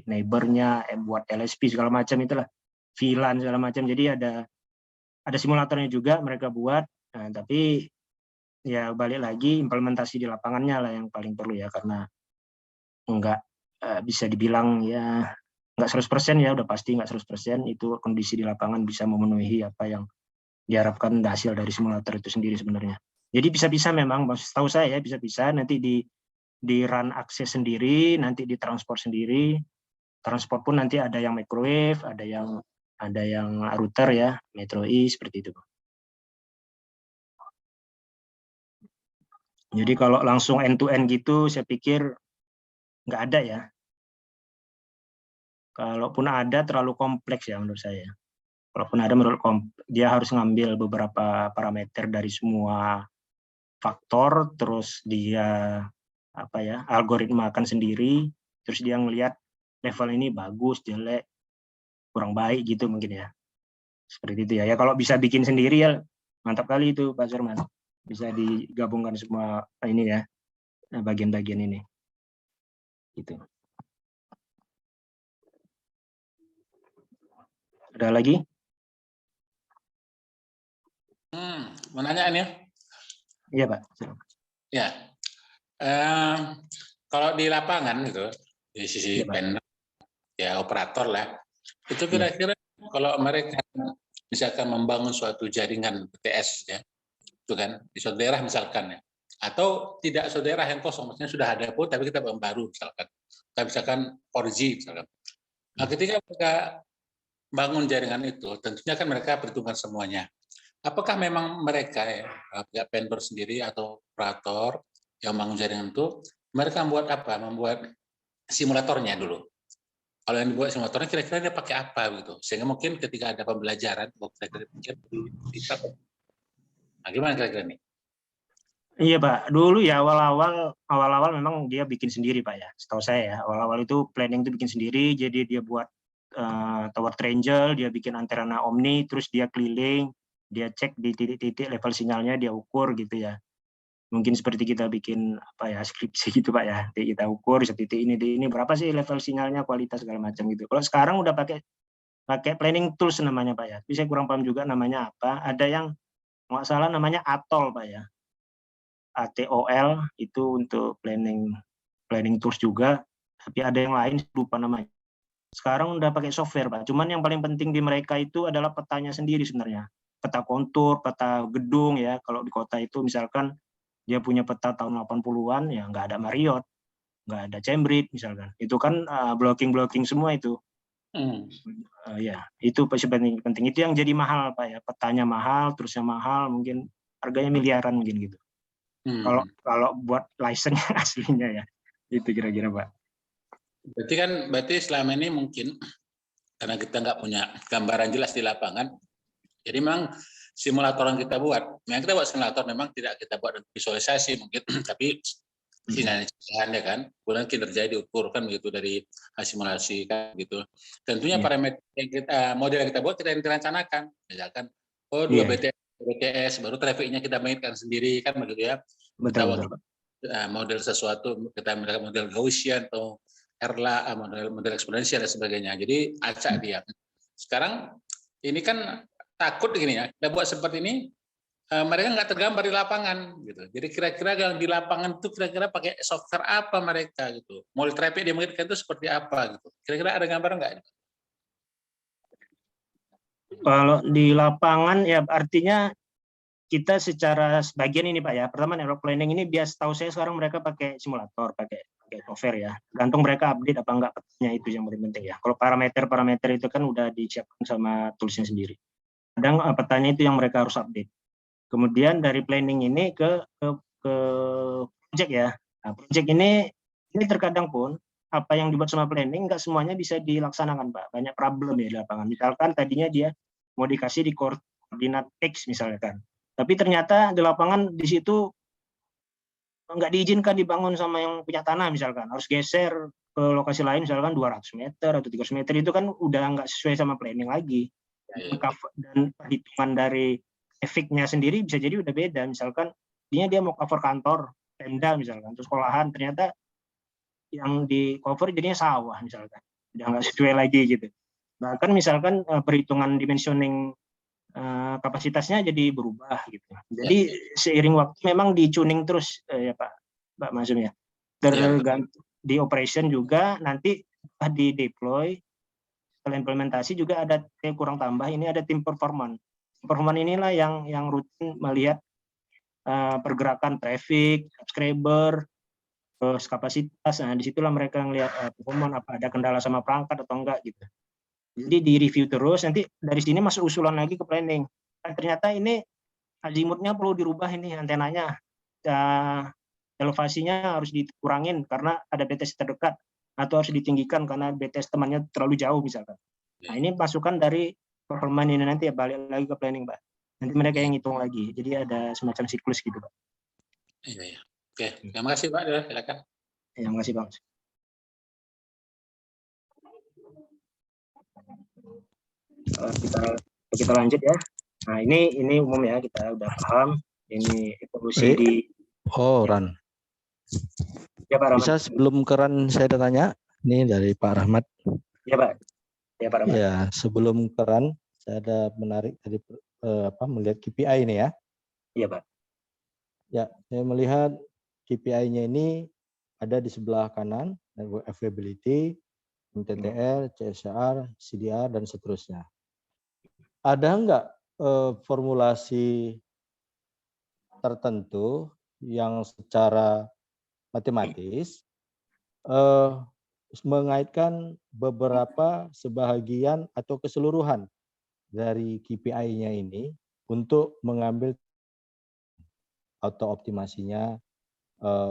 neighbor-nya, buat LSP segala macam itulah. VLAN segala macam, jadi ada simulatornya juga mereka buat. Nah, tapi ya balik lagi implementasi di lapangannya lah yang paling perlu ya, karena nggak bisa dibilang ya nggak 100% ya, udah pasti nggak 100% itu kondisi di lapangan bisa memenuhi apa yang diharapkan hasil dari simulator itu sendiri sebenarnya. Jadi bisa-bisa memang, setahu saya ya bisa-bisa nanti di run akses sendiri, nanti di transport sendiri. Transport pun nanti ada yang microwave, ada yang router ya, Metro I seperti itu. Jadi kalau langsung end to end gitu, saya pikir nggak ada ya. Kalaupun ada terlalu kompleks ya menurut saya. Kalaupun ada dia harus ngambil beberapa parameter dari semua faktor, terus dia algoritmakan sendiri, terus dia ngelihat level ini bagus, jelek, kurang baik gitu mungkin ya. Seperti itu ya. Ya kalau bisa bikin sendiri ya mantap kali itu Pak Syarman. Bisa digabungkan semua ini ya. bagian-bagian ini. Gitu. Ada lagi? Mau nanya ini ya? Iya, Pak. Ya. Kalau di lapangan gitu, di sisi Iya, Pak. vendor, ya operator lah, itu kira-kira kalau mereka misalkan membangun suatu jaringan BTS ya, itu kan di suatu daerah misalkan ya, atau tidak suatu daerah yang kosong, maksudnya sudah ada pun tapi kita bangun baru misalkan, kita misalkan 4G misalkan. Nah, ketika mereka bangun jaringan itu, tentunya kan mereka perhitungkan semuanya. Apakah memang mereka ya, pihak vendor sendiri atau operator yang bangun jaringan itu, mereka membuat apa? Membuat simulatornya dulu. Kalau yang dibuat simulatornya kira-kira dia pakai apa gitu, sehingga mungkin ketika ada pembelajaran, kira-kira bisa. Nah, gimana kira-kira nih? Iya, Pak. Dulu ya awal-awal memang dia bikin sendiri, Pak ya. Setahu saya ya, awal-awal itu planning itu bikin sendiri, jadi dia buat tower triangle, dia bikin antena omni, terus dia keliling, dia cek di titik-titik level sinyalnya, dia ukur gitu ya. Mungkin seperti kita bikin apa ya, skripsi gitu, Pak ya. Kita ukur titik ini berapa sih level sinyalnya, kualitas segala macam gitu. Kalau sekarang udah pakai planning tools namanya, Pak ya. Tapi saya kurang paham juga namanya apa. Ada yang nggak salah namanya ATOL, Pak ya. ATOL itu untuk planning tools juga, tapi ada yang lain lupa namanya. Sekarang udah pakai software, Pak. Cuman yang paling penting di mereka itu adalah petanya sendiri sebenarnya. Peta kontur, peta gedung ya. Kalau di kota itu misalkan dia punya peta tahun 80-an ya nggak ada Marriott, nggak ada Cambridge misalkan. Itu kan blocking semua itu. Ya, itu penting. Itu yang jadi mahal, Pak ya. Petanya mahal, terusnya mahal, mungkin harganya miliaran mungkin gitu. Kalau buat license aslinya ya. Itu kira-kira, Pak. Berarti selama ini mungkin karena kita nggak punya gambaran jelas di lapangan, jadi memang simulator yang kita buat, memang kita buat simulator memang tidak kita buat visualisasi mungkin, tapi sinyalnya ya kan, kemudian kinerja diukur kan begitu dari simulasi kan gitu. Tentunya parameter yang model yang kita buat kita yang direncanakan, misalkan dua BTS baru trafficnya kita mainkan sendiri kan begitu ya. Betul. Model sesuatu kita menggunakan model Gaussian atau Erla, model eksponensial dan sebagainya. Jadi acak dia. Sekarang ini kan takut gini ya, kita buat seperti ini, mereka nggak tergambar di lapangan gitu. Jadi kira-kira yang di lapangan itu kira-kira pakai software apa mereka gitu. Model traffic dia mungkin itu seperti apa gitu. Kira-kira ada gambaran nggak? Kalau di lapangan ya artinya kita secara sebagian ini, Pak ya. Pertama network planning ini tahu saya sekarang mereka pakai simulator, pakai software ya. Gantung mereka update apa enggak petanya, itu yang paling penting ya. Kalau parameter itu kan udah disiapkan sama toolsnya sendiri. Kadang petanya itu yang mereka harus update. Kemudian dari planning ini ke project ya. Nah, project ini terkadang pun apa yang dibuat sama planning nggak semuanya bisa dilaksanakan, Pak. Banyak problem ya di lapangan. Misalkan tadinya dia mau dikasih di koordinat X misalkan. Tapi ternyata di lapangan di situ nggak diizinkan dibangun sama yang punya tanah misalkan, harus geser ke lokasi lain misalkan 200 meter atau 300 meter, itu kan udah nggak sesuai sama planning lagi. Dan perhitungan dari efeknya sendiri bisa jadi udah beda. Misalkan dia mau cover kantor, tenda misalkan, terus sekolahan, ternyata yang di cover jadinya sawah misalkan, udah nggak sesuai lagi gitu. Bahkan misalkan perhitungan dimensioning kapasitasnya jadi berubah gitu. Jadi seiring waktu memang di-tuning terus ya Pak Masum ya. Tergantung di operation juga, nanti di deploy, setelah implementasi juga ada kurang tambah, ini ada tim performance. Performance inilah yang rutin melihat pergerakan traffic, subscriber, terus kapasitas. Nah, disitulah mereka ngelihat performance apa ada kendala sama perangkat atau enggak gitu. Jadi di review terus, nanti dari sini masuk usulan lagi ke planning. Ternyata ini azimutnya perlu dirubah, ini antenanya, elevasinya harus dikurangin karena ada BTS terdekat, atau harus ditinggikan karena BTS temannya terlalu jauh misalkan. Nah, ini masukan dari performance ini, nanti ya balik lagi ke planning, Pak. Nanti mereka yang ngitung lagi. Jadi ada semacam siklus gitu, Pak. Iya. Oke, terima kasih Pak. Silakan. Ya, terima kasih Bang. Kita lanjut ya. Nah, ini umum ya, kita udah paham ini evolusi di Ran. Ya Pak Rahmat. Bisa sebelum keran saya tanya, ini dari Pak Rahmat. Ya Pak. Ya Pak Rahmat. Ya, sebelum keran saya ada menarik tadi melihat KPI ini ya. Iya Pak. Ya, saya melihat KPI-nya ini ada di sebelah kanan, network availability, MTTR, CSR, CDR, dan seterusnya. Ada enggak formulasi tertentu yang secara matematis mengaitkan beberapa sebahagian atau keseluruhan dari KPI-nya ini untuk mengambil atau optimasinya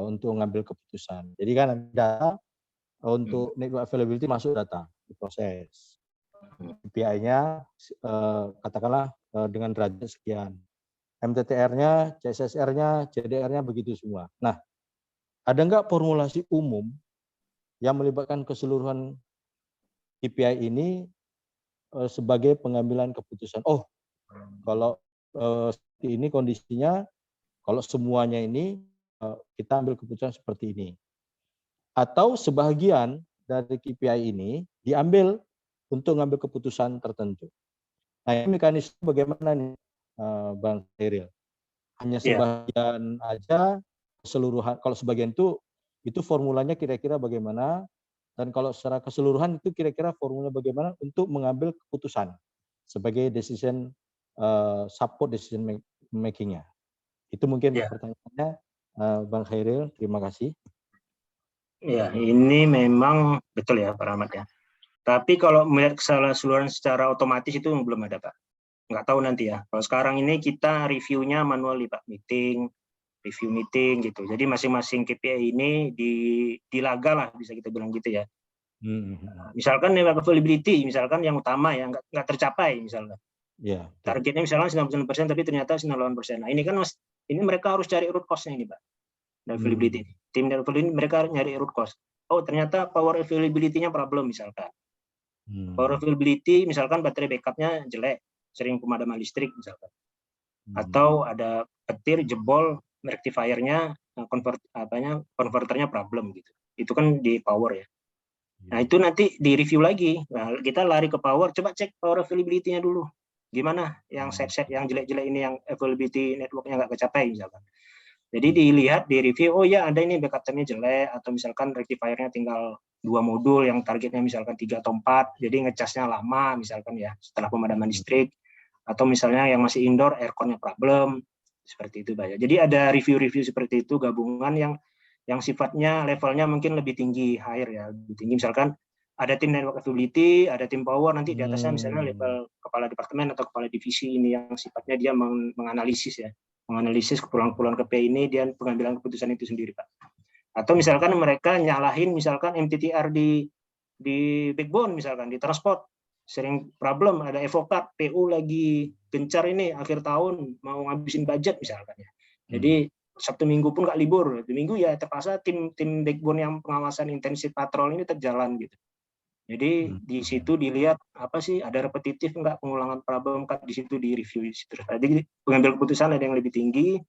untuk mengambil keputusan. Jadi kan data untuk network availability masuk data diproses. KPI-nya katakanlah dengan derajat sekian. MTTR-nya, CSSR-nya, CDR-nya begitu semua. Nah, ada enggak formulasi umum yang melibatkan keseluruhan KPI ini sebagai pengambilan keputusan? Oh, kalau seperti ini kondisinya, kalau semuanya ini kita ambil keputusan seperti ini. Atau sebagian dari KPI ini diambil untuk mengambil keputusan tertentu. Nah, ini mekanisme bagaimana nih, Bang Khairil? Hanya sebagian aja, keseluruhan. Kalau sebagian itu formulanya kira-kira bagaimana? Dan kalau secara keseluruhan itu kira-kira formula bagaimana untuk mengambil keputusan sebagai decision support decision making-nya. Itu mungkin pertanyaannya, Bang Khairil. Terima kasih. Ya, ini memang betul ya Pak Rahmat ya. Tapi kalau melihat keseluruhan secara otomatis itu belum ada Pak. Nggak tahu nanti ya. Kalau sekarang ini kita reviewnya manual Pak, review meeting gitu. Jadi masing-masing KPI ini dilaga lah bisa kita bilang gitu ya. Misalkan network availability, misalkan yang utama ya nggak tercapai misalnya. Targetnya misalnya 99% tapi ternyata 98%. Nah ini kan ini mereka harus cari root cause-nya ini Pak. Availability. Tim availability mereka harus nyari root cause. Oh ternyata power availability-nya problem misalkan. Power availability misalkan baterai backup-nya jelek, sering pemadaman listrik misalkan. Atau ada petir jebol rectifier-nya konverternya problem gitu. Itu kan di power ya. Nah, itu nanti di review lagi. Nah, kita lari ke power, coba cek power availability-nya dulu. Gimana yang set-set yang jelek-jelek ini yang availability network-nya nggak kecapai misalkan. Jadi dilihat, di review, oh ya ada ini backup time-nya jelek, atau misalkan rectifier-nya tinggal 2 modul yang targetnya misalkan 3 atau 4, jadi ngecasnya lama misalkan ya, setelah pemadaman listrik, atau misalnya yang masih indoor, aircon-nya problem, seperti itu Pak. Jadi ada review-review seperti itu, gabungan yang sifatnya levelnya mungkin lebih tinggi, higher ya, lebih tinggi, misalkan ada tim network availability, ada tim power, nanti di atasnya misalnya level kepala departemen atau kepala divisi ini yang sifatnya dia menganalisis ya. Menganalisis keperluan-keperluan KPI ini dan pengambilan keputusan itu sendiri Pak. Atau misalkan mereka nyalahin misalkan MTTR di backbone misalkan di transport sering problem, ada evokat PU lagi gencar ini akhir tahun mau ngabisin budget misalkan ya. Jadi Sabtu Minggu pun nggak libur, Minggu ya terpaksa tim backbone yang pengawasan intensif patrol ini terjalan gitu. Jadi di situ dilihat apa sih ada repetitif enggak pengulangan problem kan di situ di review terus. Jadi pengambil keputusan ada yang lebih tinggi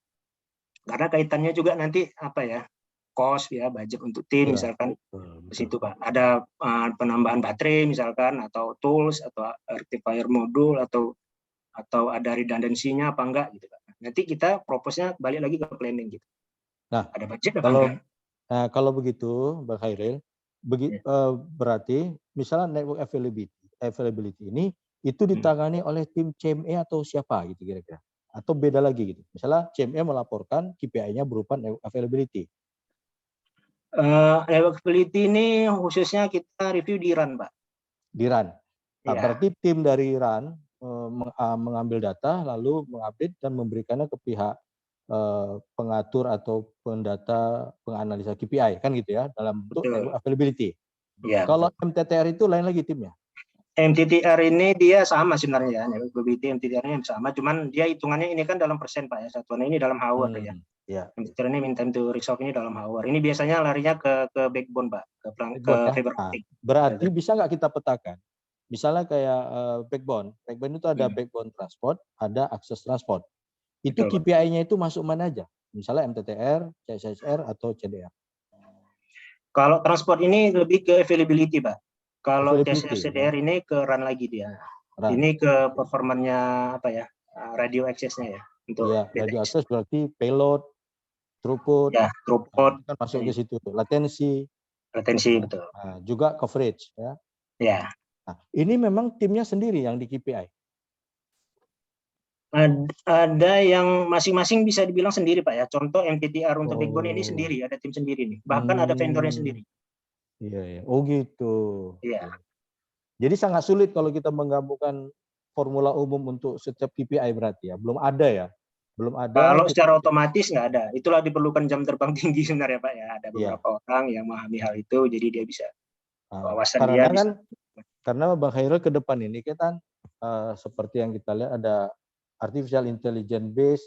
karena kaitannya juga nanti apa ya cost ya budget untuk tim misalkan di situ Pak. Ada penambahan baterai misalkan atau tools atau rectifier modul atau ada redundancy-nya apa enggak gitu Pak. Nanti kita propose-nya balik lagi ke planning gitu. Nah, ada budget apa enggak? Kalau begitu Bang Khairil, berarti misalnya network availability ini itu ditangani oleh tim CME atau siapa gitu kira-kira, atau beda lagi gitu, misalnya CME melaporkan KPI-nya berupa network availability. Network availability ini khususnya kita review di RAN Pak. Di RAN. Nah, berarti tim dari RAN mengambil data lalu mengupdate dan memberikannya ke pihak pengatur atau pendata penganalisa KPI kan gitu ya dalam bentuk network availability. Ya, kalau betul. MTTR itu lain lagi timnya. MTTR ini dia sama sebenarnya ya, network availability MTTR-nya sama, cuman dia hitungannya ini kan dalam persen Pak ya, satuannya ini dalam hour ya. MTTR ini mean time to resolve ini dalam hour. Ini biasanya larinya ke backbone Pak, ke fiber optic. Berarti bisa nggak kita petakan? Misalnya kayak backbone itu ada backbone transport, ada akses transport. Itu KPI-nya itu masuk mana aja? misalnya MTTR, CSSR atau CDR. Kalau transport ini lebih ke availability, Pak. Kalau Availability, CSR ini ke run lagi dia. Run. Ini ke performanya apa ya? Radio access-nya ya untuk Ya, radio BTS. access berarti payload, throughput, Ya, throughput, kan masuk ke situ, latensi, retensi betul. nah, juga coverage. Ya. Ya. Nah, ini memang timnya sendiri yang di KPI. Ada yang masing-masing bisa dibilang sendiri, Pak ya. Contoh MTTR untuk backbone ini Oh. sendiri, ada tim sendiri nih. Bahkan ada vendornya sendiri. Iya, iya. Oh gitu. Iya. Jadi sangat sulit kalau kita menggabungkan formula umum untuk setiap KPI berarti ya. Belum ada ya. Belum ada. Kalau secara otomatis nggak ada. Itulah diperlukan jam terbang tinggi sebenarnya, Pak ya. Ada Iya. beberapa orang yang memahami hal itu, jadi dia bisa wawasan Karena dia kan bisa. karena Bang Khairul ke depan ini kita seperti yang kita lihat ada artificial intelligence base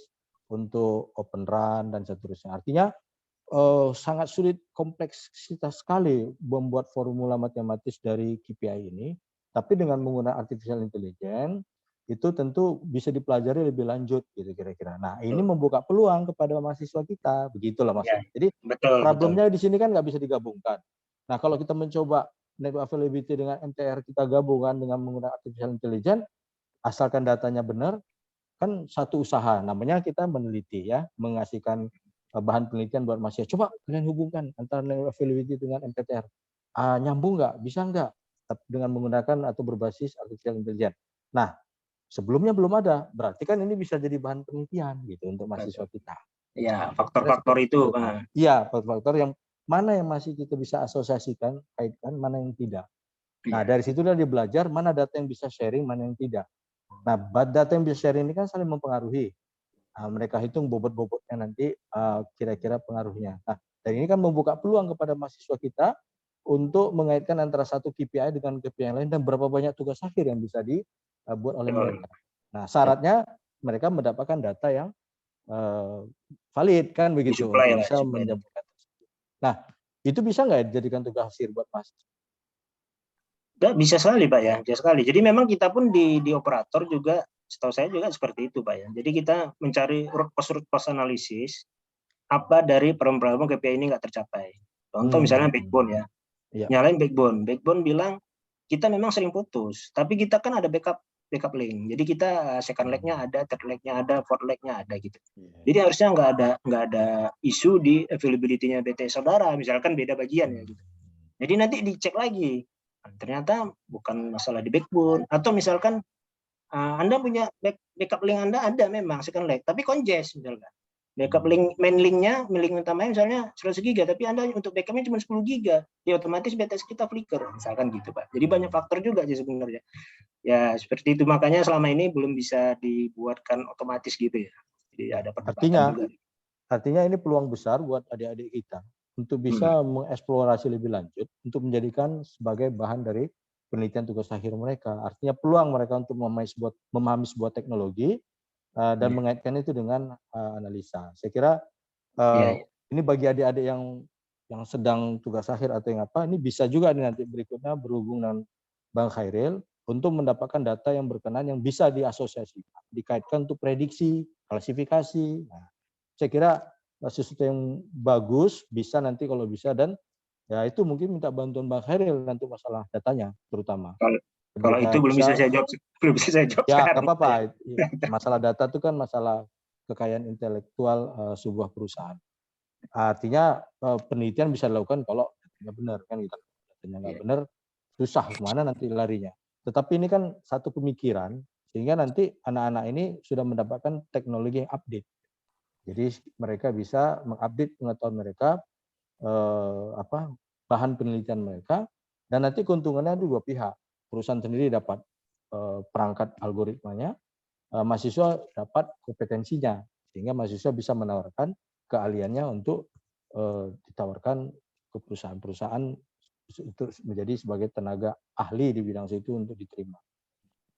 untuk open run dan seterusnya. Artinya sangat sulit, kompleksitas sekali membuat formula matematis dari KPI ini. Tapi dengan menggunakan artificial intelligence itu tentu bisa dipelajari lebih lanjut gitu kira-kira. Nah ini membuka peluang kepada mahasiswa kita, begitulah maksudnya. Jadi Betul. problemnya di sini kan nggak bisa digabungkan. Nah kalau kita mencoba network availability dengan MTR kita gabungkan dengan menggunakan artificial intelligence, asalkan datanya benar, kan satu usaha. Namanya kita meneliti ya, mengasihkan bahan penelitian buat mahasiswa. Coba kalian hubungkan antara network availability dengan MTTR. Nyambung nggak? Bisa nggak? Dengan menggunakan atau berbasis artificial intelligence. Nah, sebelumnya belum ada. Berarti kan ini bisa jadi bahan penelitian gitu untuk mahasiswa kita. Ya, faktor-faktor itu. Iya, faktor-faktor yang mana yang masih kita bisa asosiasikan, kaitkan, mana yang tidak. Nah, dari situ dia belajar mana data yang bisa sharing, mana yang tidak. Nah, data yang bisa sharing ini kan saling mempengaruhi. Mereka hitung bobot-bobotnya nanti kira-kira pengaruhnya. Nah, dan ini kan membuka peluang kepada mahasiswa kita untuk mengaitkan antara satu KPI dengan KPI yang lain dan berapa banyak tugas akhir yang bisa dibuat oleh mereka. Nah, syaratnya mereka mendapatkan data yang valid kan begitu untuk bisa menyebutkan. Nah, itu bisa nggak dijadikan tugas akhir buat mahasiswa? Bisa sekali, Pak ya, bisa sekali. Jadi memang kita pun di operator juga, setahu saya juga seperti itu, Pak ya. Jadi kita mencari root cause analisis apa dari problem-problem KPI ini nggak tercapai. Contoh misalnya backbone ya. Nyalain backbone bilang kita memang sering putus, tapi kita kan ada backup link. Jadi kita second leg-nya ada, third leg-nya ada, fourth leg-nya ada gitu. Jadi harusnya nggak ada isu di availability-nya BTS saudara, misalkan beda bagian ya gitu. Jadi nanti dicek lagi. Ternyata bukan masalah di backbone, atau misalkan Anda punya backup link Anda ada memang second leg, tapi congest misalkan. Backup link main linknya, link utamanya misalnya 100 GB, tapi Anda untuk backupnya cuma 10 GB, ya otomatis BTS kita flicker, misalkan gitu, Pak. Jadi banyak faktor juga sih sebenarnya. Ya seperti itu, makanya selama ini belum bisa dibuatkan otomatis gitu ya. Jadi ada perdebatan juga. Artinya ini peluang besar buat adik-adik kita untuk bisa mengeksplorasi lebih lanjut, untuk menjadikan sebagai bahan dari penelitian tugas akhir mereka. Artinya peluang mereka untuk memahami sebuah teknologi dan mengaitkan itu dengan analisa. Saya kira ini bagi adik-adik yang sedang tugas akhir atau yang apa, ini bisa juga nanti berikutnya berhubung dengan Bang Khairil untuk mendapatkan data yang berkenan yang bisa diasosiasikan, dikaitkan untuk prediksi, klasifikasi. Nah, saya kira sesuatu yang bagus bisa nanti kalau bisa, dan ya itu mungkin minta bantuan Bang Khairil untuk masalah datanya terutama. Kalau itu belum bisa saya jawab ya nggak apa-apa. Masalah data itu kan masalah kekayaan intelektual sebuah perusahaan. Artinya penelitian bisa dilakukan kalau datanya benar kan gitu. Datanya nggak benar susah kemana nanti larinya. Tetapi ini kan satu pemikiran sehingga nanti anak-anak ini sudah mendapatkan teknologi yang update. Jadi mereka bisa mengupdate pengetahuan mereka, bahan penelitian mereka, dan nanti keuntungannya dua pihak. Perusahaan sendiri dapat perangkat algoritmanya, mahasiswa dapat kompetensinya, sehingga mahasiswa bisa menawarkan keahliannya untuk ditawarkan ke perusahaan-perusahaan untuk menjadi sebagai tenaga ahli di bidang situ untuk diterima.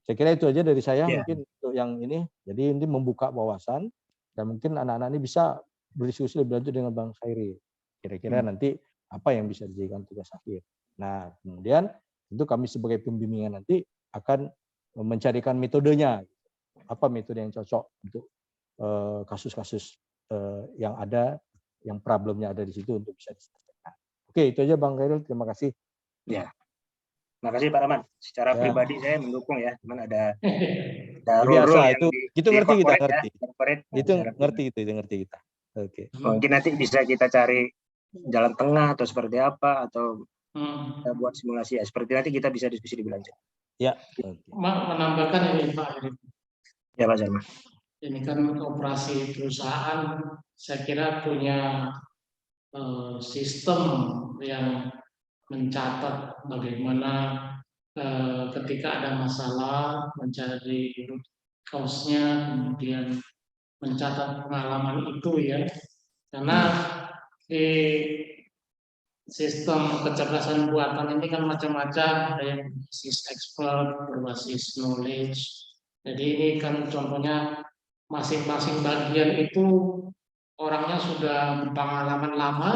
Saya kira itu aja dari saya mungkin untuk yang ini. Jadi ini membuka wawasan dan mungkin anak-anak ini bisa berdiskusi lebih lanjut dengan Bang Khairil. Kira-kira nanti apa yang bisa dijadikan tugas akhir. Nah, kemudian tentu kami sebagai pembimbingan nanti akan mencarikan metodenya. Apa metode yang cocok untuk kasus-kasus yang ada, yang problemnya ada di situ untuk bisa diselesaikan. Oke, itu aja Bang Khairul, terima kasih. Ya, makasih Pak Rahman. Secara Ya. pribadi saya mendukung ya, cuman ada Biasa rule-rule yang itu di ngerti kita corporate ngerti. ya, corporate. Nah, Itu secara ngerti kita. Oke. mungkin nanti bisa kita cari jalan tengah atau seperti apa, atau kita buat simulasi ya. Seperti nanti kita bisa diskusi lebih lanjut. Ya. Oke. Menambahkan ini Pak Arif. Ya Pak Zarma. Ini kan operasi perusahaan, saya kira punya sistem yang mencatat bagaimana ketika ada masalah, mencari root cause-nya, kemudian mencatat pengalaman itu ya. Karena di sistem kecerdasan buatan ini kan macam-macam, ada yang berbasis expert, berbasis knowledge. Jadi ini kan contohnya masing-masing bagian itu orangnya sudah berpengalaman lama.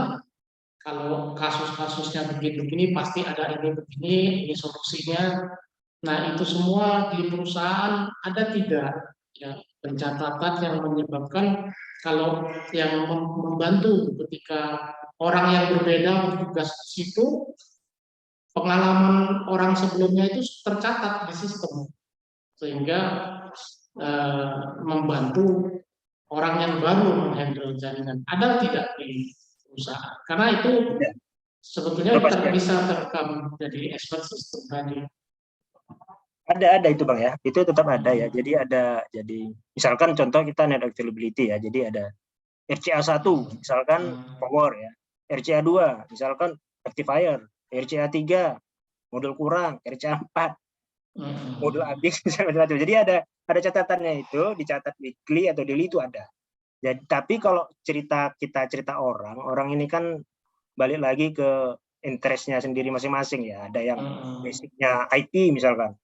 Kalau kasus-kasusnya begini pasti ada ini solusinya. Nah itu semua di perusahaan ada tidak ya pencatatan yang menyebabkan kalau yang membantu ketika orang yang berbeda bertugas di situ, pengalaman orang sebelumnya itu tercatat di sistem sehingga membantu orang yang baru menghandle jaringan. Ada tidak di perusahaan? Karena itu sebetulnya bisa terekam jadi expert system tadi. Ada itu Bang ya, itu tetap ada ya. Jadi misalkan contoh kita net availability ya. Jadi ada RCA 1 misalkan power ya, RCA 2 misalkan rectifier, RCA 3 modul kurang, RCA 4 modul habis macam-macam. Jadi ada catatannya itu, dicatat weekly atau daily itu ada. Jadi tapi kalau cerita orang ini kan balik lagi ke interestnya sendiri masing-masing ya. Ada yang basicnya IT misalkan,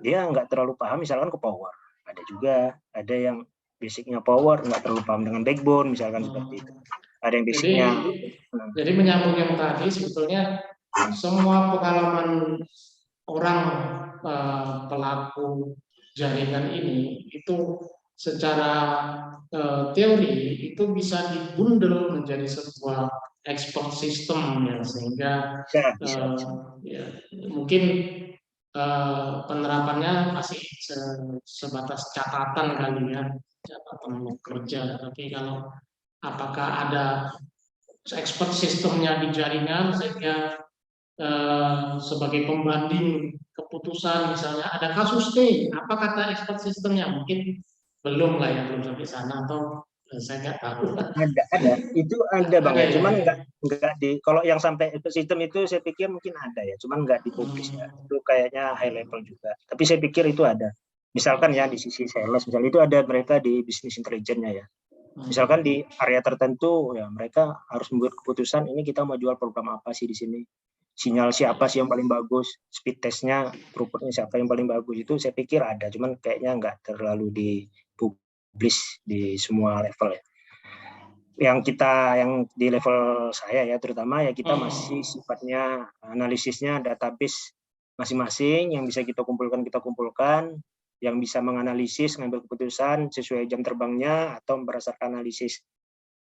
dia nggak terlalu paham misalkan ke power. Ada juga ada yang basicnya power nggak terlalu paham dengan backbone misalkan seperti itu. Ada yang basicnya. Jadi menyambung yang tadi sebetulnya semua pengalaman orang pelaku jaringan ini itu secara teori itu bisa dibundel menjadi sebuah expert system ya sehingga ya, mungkin penerapannya masih sebatas catatan kali ya, catatan kerja. Tapi kalau apakah ada expert sistemnya di jaringan sehingga sebagai pembanding keputusan misalnya ada kasus T, apa kata expert sistemnya? Mungkin belum lah ya, belum sampai sana atau saya nggak tahu. Ada itu ada Bang ya, cuman nggak di kalau yang sampai sistem itu saya pikir mungkin ada ya, cuman nggak dipublis ya. Itu kayaknya high level juga. Tapi saya pikir itu ada. Misalkan ya di sisi sales misalnya itu ada mereka di bisnis intelligence-nya ya. Misalkan di area tertentu ya mereka harus membuat keputusan ini kita mau jual program apa sih di sini. Sinyal siapa sih yang paling bagus, speed testnya, throughputnya siapa yang paling bagus, itu saya pikir ada, cuman kayaknya nggak terlalu dipublish di semua level ya. Yang di level saya ya terutama ya kita masih sifatnya analisisnya database masing-masing yang bisa kita kumpulkan, yang bisa menganalisis, ngambil keputusan sesuai jam terbangnya atau berdasarkan analisis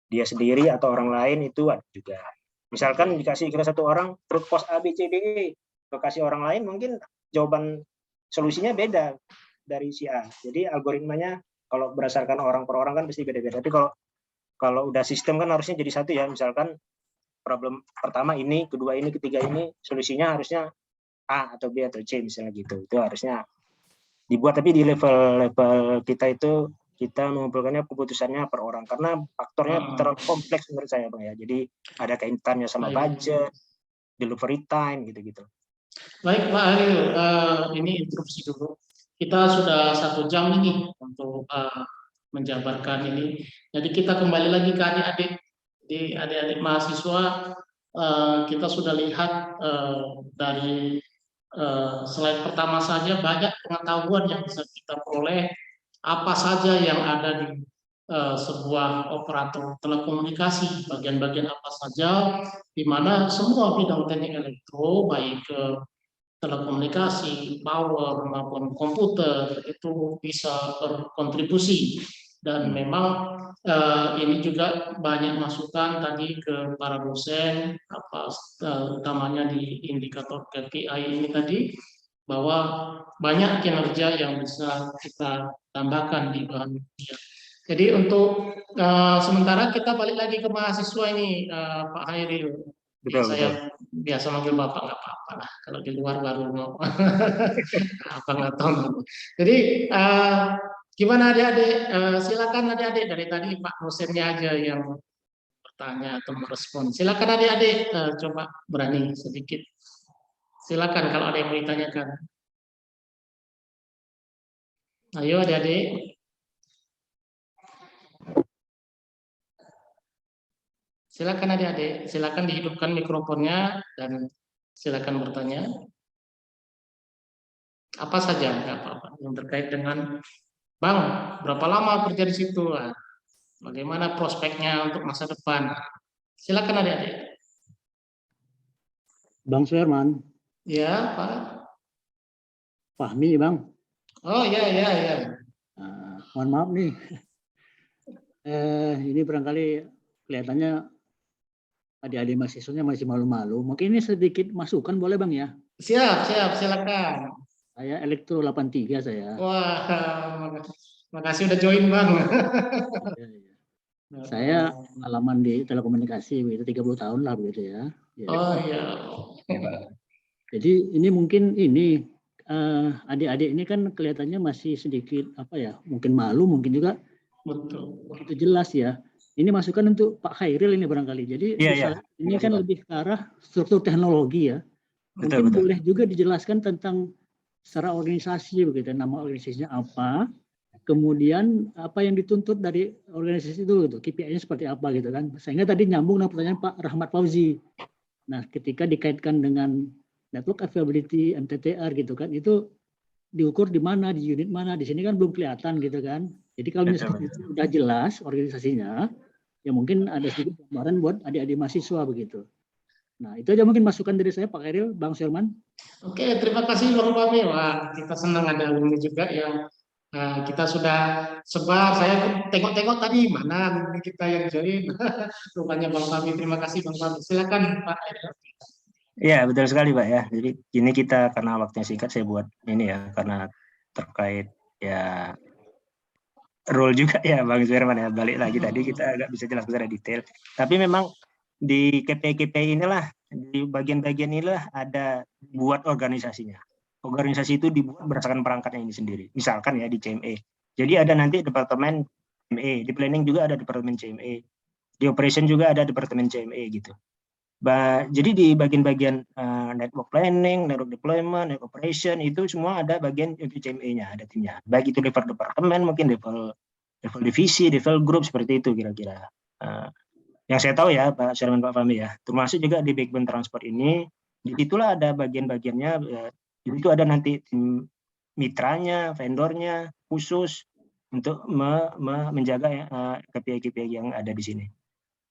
dia sendiri atau orang lain itu ada juga. Misalkan dikasih ke satu orang root cause A, B, C, D, E, kasih orang lain mungkin jawaban solusinya beda dari si A. Jadi algoritmanya kalau berdasarkan orang per orang kan pasti beda-beda. Tapi kalau udah sistem kan harusnya jadi satu ya. Misalkan problem pertama ini, kedua ini, ketiga ini, solusinya harusnya A atau B atau C misalnya gitu. Itu harusnya dibuat, tapi di level kita itu kita mengumpulkannya keputusannya per orang karena faktornya terlalu kompleks menurut saya Bang ya. Jadi ada kaitannya sama budget, delivery time gitu-gitu. Baik Pak Ariel, ini interupsi dulu. Kita sudah 1 jam ini untuk menjabarkan ini. Jadi kita kembali lagi ke adik-adik mahasiswa. Kita sudah lihat dari slide pertama saja banyak pengetahuan yang bisa kita peroleh. Apa saja yang ada di sebuah operator telekomunikasi, bagian-bagian apa saja, di mana semua bidang teknik elektro, baik telekomunikasi, power maupun komputer itu bisa berkontribusi Dan memang ini juga banyak masukan tadi ke para dosen, utamanya di indikator KPI ini tadi, bahwa banyak kinerja yang bisa kita tambahkan di bahan ujian. Jadi untuk sementara kita balik lagi ke mahasiswa ini, Pak Hairil. Betul, Saya biasa manggil Bapak, nggak apa-apa lah. Kalau di luar baru mau apa nggak tahu. Jadi gimana adik-adik? Silakan adik-adik, dari tadi Pak dosennya aja yang bertanya atau merespon. Silakan adik-adik, coba berani sedikit. Silakan kalau ada yang mau ditanyakan. Ayo adik-adik. Silakan adik-adik, silakan dihidupkan mikrofonnya dan silakan bertanya. Apa saja, nggak apa-apa, yang terkait dengan Bang, berapa lama kerja di situ? Bagaimana prospeknya untuk masa depan? Silakan adik-adik. Bang Suherman, Ya, Pak. Fahmi Bang. Oh ya. Mohon maaf nih, ini barangkali kelihatannya adik-adik mahasiswanya masih malu-malu. Mungkin ini sedikit masukan boleh Bang ya? Siap, silakan. Saya Elektro 83 saya. Wah, makasih udah join Bang. Saya pengalaman di telekomunikasi begitu 30 tahun lah begitu ya. Oh iya. Jadi ini mungkin ini adik-adik ini kan kelihatannya masih sedikit mungkin malu, mungkin juga Betul. begitu jelas ya. Ini masukan untuk Pak Khairil ini barangkali. Jadi ini kan lebih ke arah struktur teknologi ya. Mungkin boleh juga dijelaskan tentang secara organisasi begitu, nama organisasinya apa, kemudian apa yang dituntut dari organisasi itu gitu, KPI-nya seperti apa gitu kan. Sehingga tadi nyambung dengan pertanyaan Pak Rahmat Fauzi. Nah, ketika dikaitkan dengan network availability MTTR gitu kan, itu diukur di mana, di unit mana, di sini kan belum kelihatan gitu kan. Jadi kalau misalnya itu sudah jelas organisasinya, ya mungkin ada sedikit gambaran buat adik-adik mahasiswa begitu. Nah, itu aja mungkin masukan dari saya, Pak Khairil, Bang Suherman. Oke, terima kasih Bang Fahmi. Wah, kita senang ada alumni juga yang kita sudah sebar. Saya tengok-tengok tadi mana alumni kita yang join. Rupanya Bang Fahmi. Terima kasih Bang Fahmi. Silakan Pak Khairil. Ya, betul sekali Pak ya. Jadi ini kita karena waktunya singkat saya buat ini ya, karena terkait ya role juga ya Bang Suherman ya. Balik lagi tadi kita agak bisa jelas secara detail. Tapi memang di KPI inilah, di bagian-bagian inilah ada buat organisasinya. Organisasi itu dibuat berdasarkan perangkatnya ini sendiri. Misalkan ya di CME. Jadi ada nanti departemen CME, di planning juga ada departemen CME, di operation juga ada departemen CME gitu. Jadi di bagian-bagian network planning, network deployment, network operation itu semua ada bagian CME-nya, ada timnya. Baik itu level departemen, mungkin level divisi, level grup seperti itu kira-kira. Yang saya tahu ya Pak Suherman, Pak Fahmi ya, termasuk juga di backbone transport ini, disitulah ada bagian-bagiannya, itu ada nanti tim mitranya, vendornya khusus untuk menjaga KPI-KPI yang ada di sini.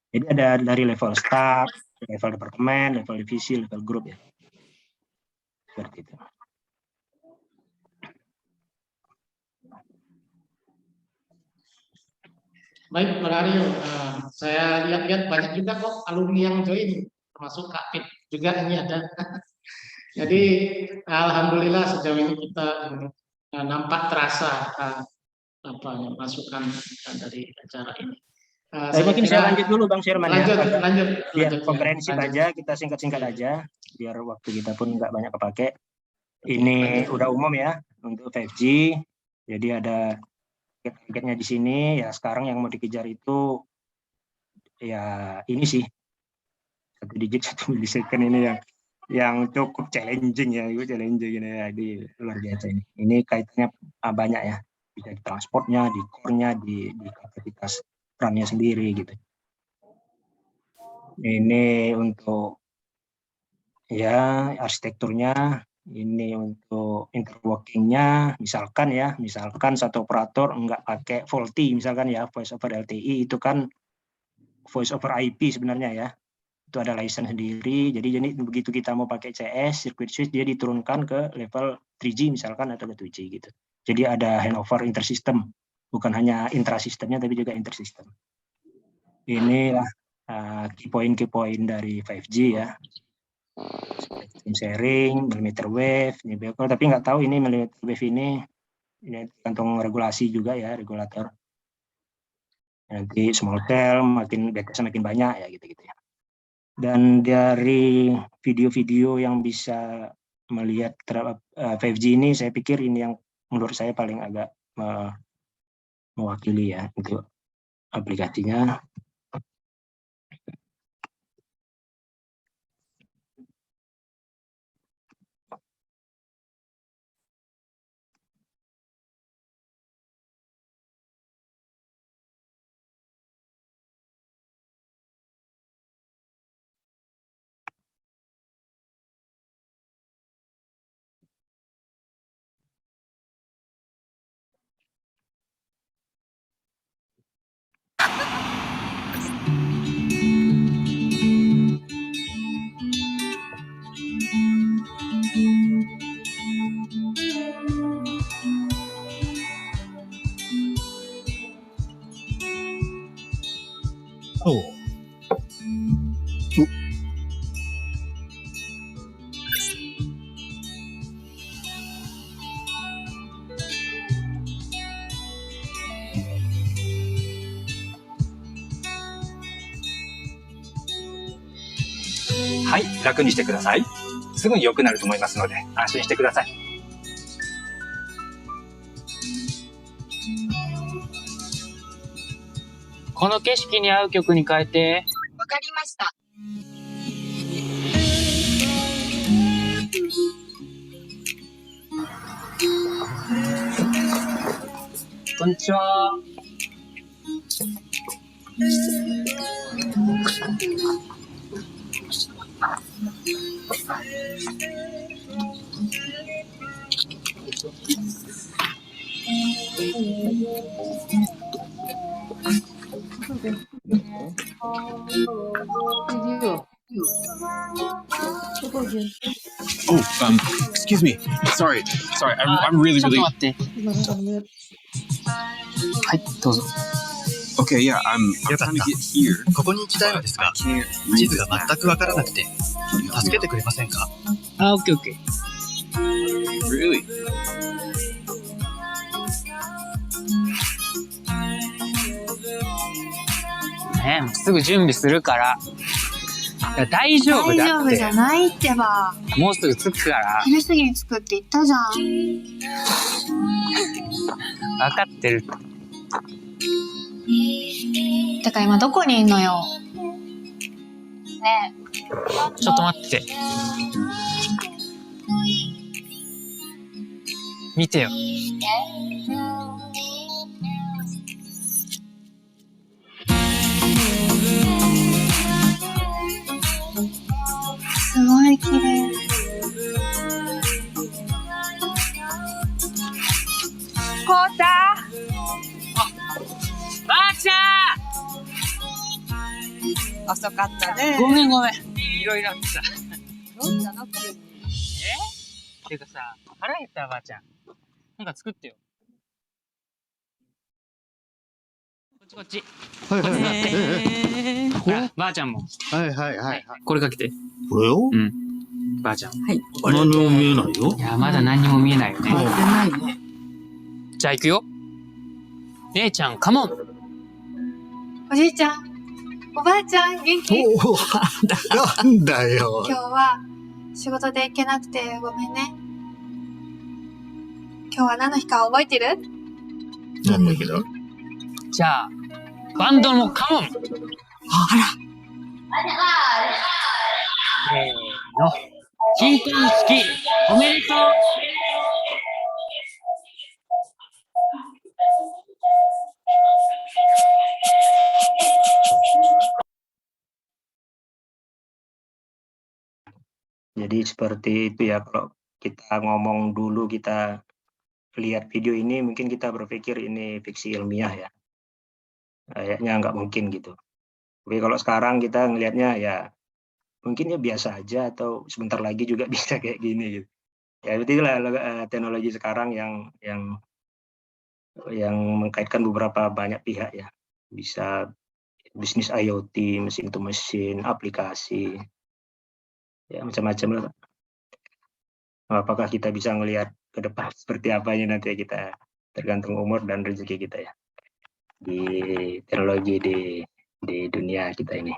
Jadi ada dari level staff, level departemen, level divisi, level grup ya. Seperti itu. Baik, Pak Ariel. Saya lihat-lihat banyak juga kok alumni yang join, termasuk Kak Pit juga ini ada. Jadi alhamdulillah sejauh ini kita nampak terasa masukan dari acara ini. Mungkin saya lanjut dulu Bang Suherman ya. Lanjut. Biar komprehensif aja, kita singkat-singkat aja, biar waktu kita pun nggak banyak kepake. Ini udah umum ya untuk 5G. Jadi ada targetnya di sini ya, sekarang yang mau dikejar itu ya ini sih 1 digit 1 millisecond ini yang cukup challenging ya, itu challenging ini ya, di luar biasa ini. Ini kaitannya banyak ya, bisa di transportnya, di core-nya, di kapasitas RAM-nya sendiri gitu. Ini untuk ya arsitekturnya, ini untuk interworking-nya, misalkan satu operator nggak pakai VoLTE misalkan ya, voice over LTE itu kan voice over IP sebenarnya ya, itu ada license sendiri. Jadi begitu kita mau pakai CS circuit switch, dia diturunkan ke level 3G misalkan atau ke 2G gitu. Jadi ada handover intersystem bukan hanya intrasistemnya tapi juga intersistem. Inilah key point dari 5G ya. Sistem sharing, millimeter wave, ini vehicle, tapi nggak tahu ini millimeter wave ini tergantung regulasi juga ya, regulator. Nanti small cell makin BTS makin banyak ya gitu-gitu ya. Dan dari video-video yang bisa melihat 5G ini, saya pikir ini yang menurut saya paling agak mewakili ya untuk aplikasinya. Oh.はい、楽にしてください。すぐに良くなると思いますので、安心してください。この景色に合う曲に変えて。わかりました。こんにちは。Excuse me. Sorry. I'm really, ちょっと really. 待って。はい、どうぞ。 Okay, yeah, I'm よかっ trying to た get here. ここに行きたいのですが、 Can't 地 read 図が this map. 全くわからなくて、助けてくれませんか？あ、オッケーオッケー。 Really? ねえ、もうすぐ準備するから。いや、大丈夫だって。大丈夫じゃないってば。もうすぐ着くから。昼過ぎに着くって言ったじゃん。分かってる。てか今どこにいんのよ。ねちょっと待って。見てよ。すごい綺麗。こうたばあちゃん遅かったね。ごめんごめん。いろいろあってさ。どうしたの急に。ていうかさ、腹減ったばあちゃん。なんか作ってよ。こっちこっち。はいはいはい。ほら、ばあちゃんも。はいはいはい。これかけて。これを？うん。ばあちゃん。はい。何も見えないよ。いや、まだ何にも見えないよね。変わってないね。じゃあ行くよ。姉ちゃん、カモン。おじいちゃん、おばあちゃん、元気？おお、なんだよ。今日は仕事で行けなくてごめんね。今日は何の日か覚えてる？なんだけど。じゃあ、バンドもカモン。あら。せーの。金婚式、おめでとう。Jadi seperti itu ya, kalau kita ngomong dulu, kita lihat video ini, mungkin kita berpikir ini fiksi ilmiah ya. Kayaknya nggak mungkin gitu. Tapi kalau sekarang kita ngelihatnya ya, mungkin ya biasa aja, atau sebentar lagi juga bisa kayak gini gitu. Ya itulah teknologi sekarang yang yang mengkaitkan beberapa banyak pihak ya. Bisa bisnis IoT, mesin to mesin, aplikasi, ya macam-macam lah. Apakah kita bisa melihat ke depan seperti apanya nanti kita, tergantung umur dan rezeki kita ya di teknologi di dunia kita ini.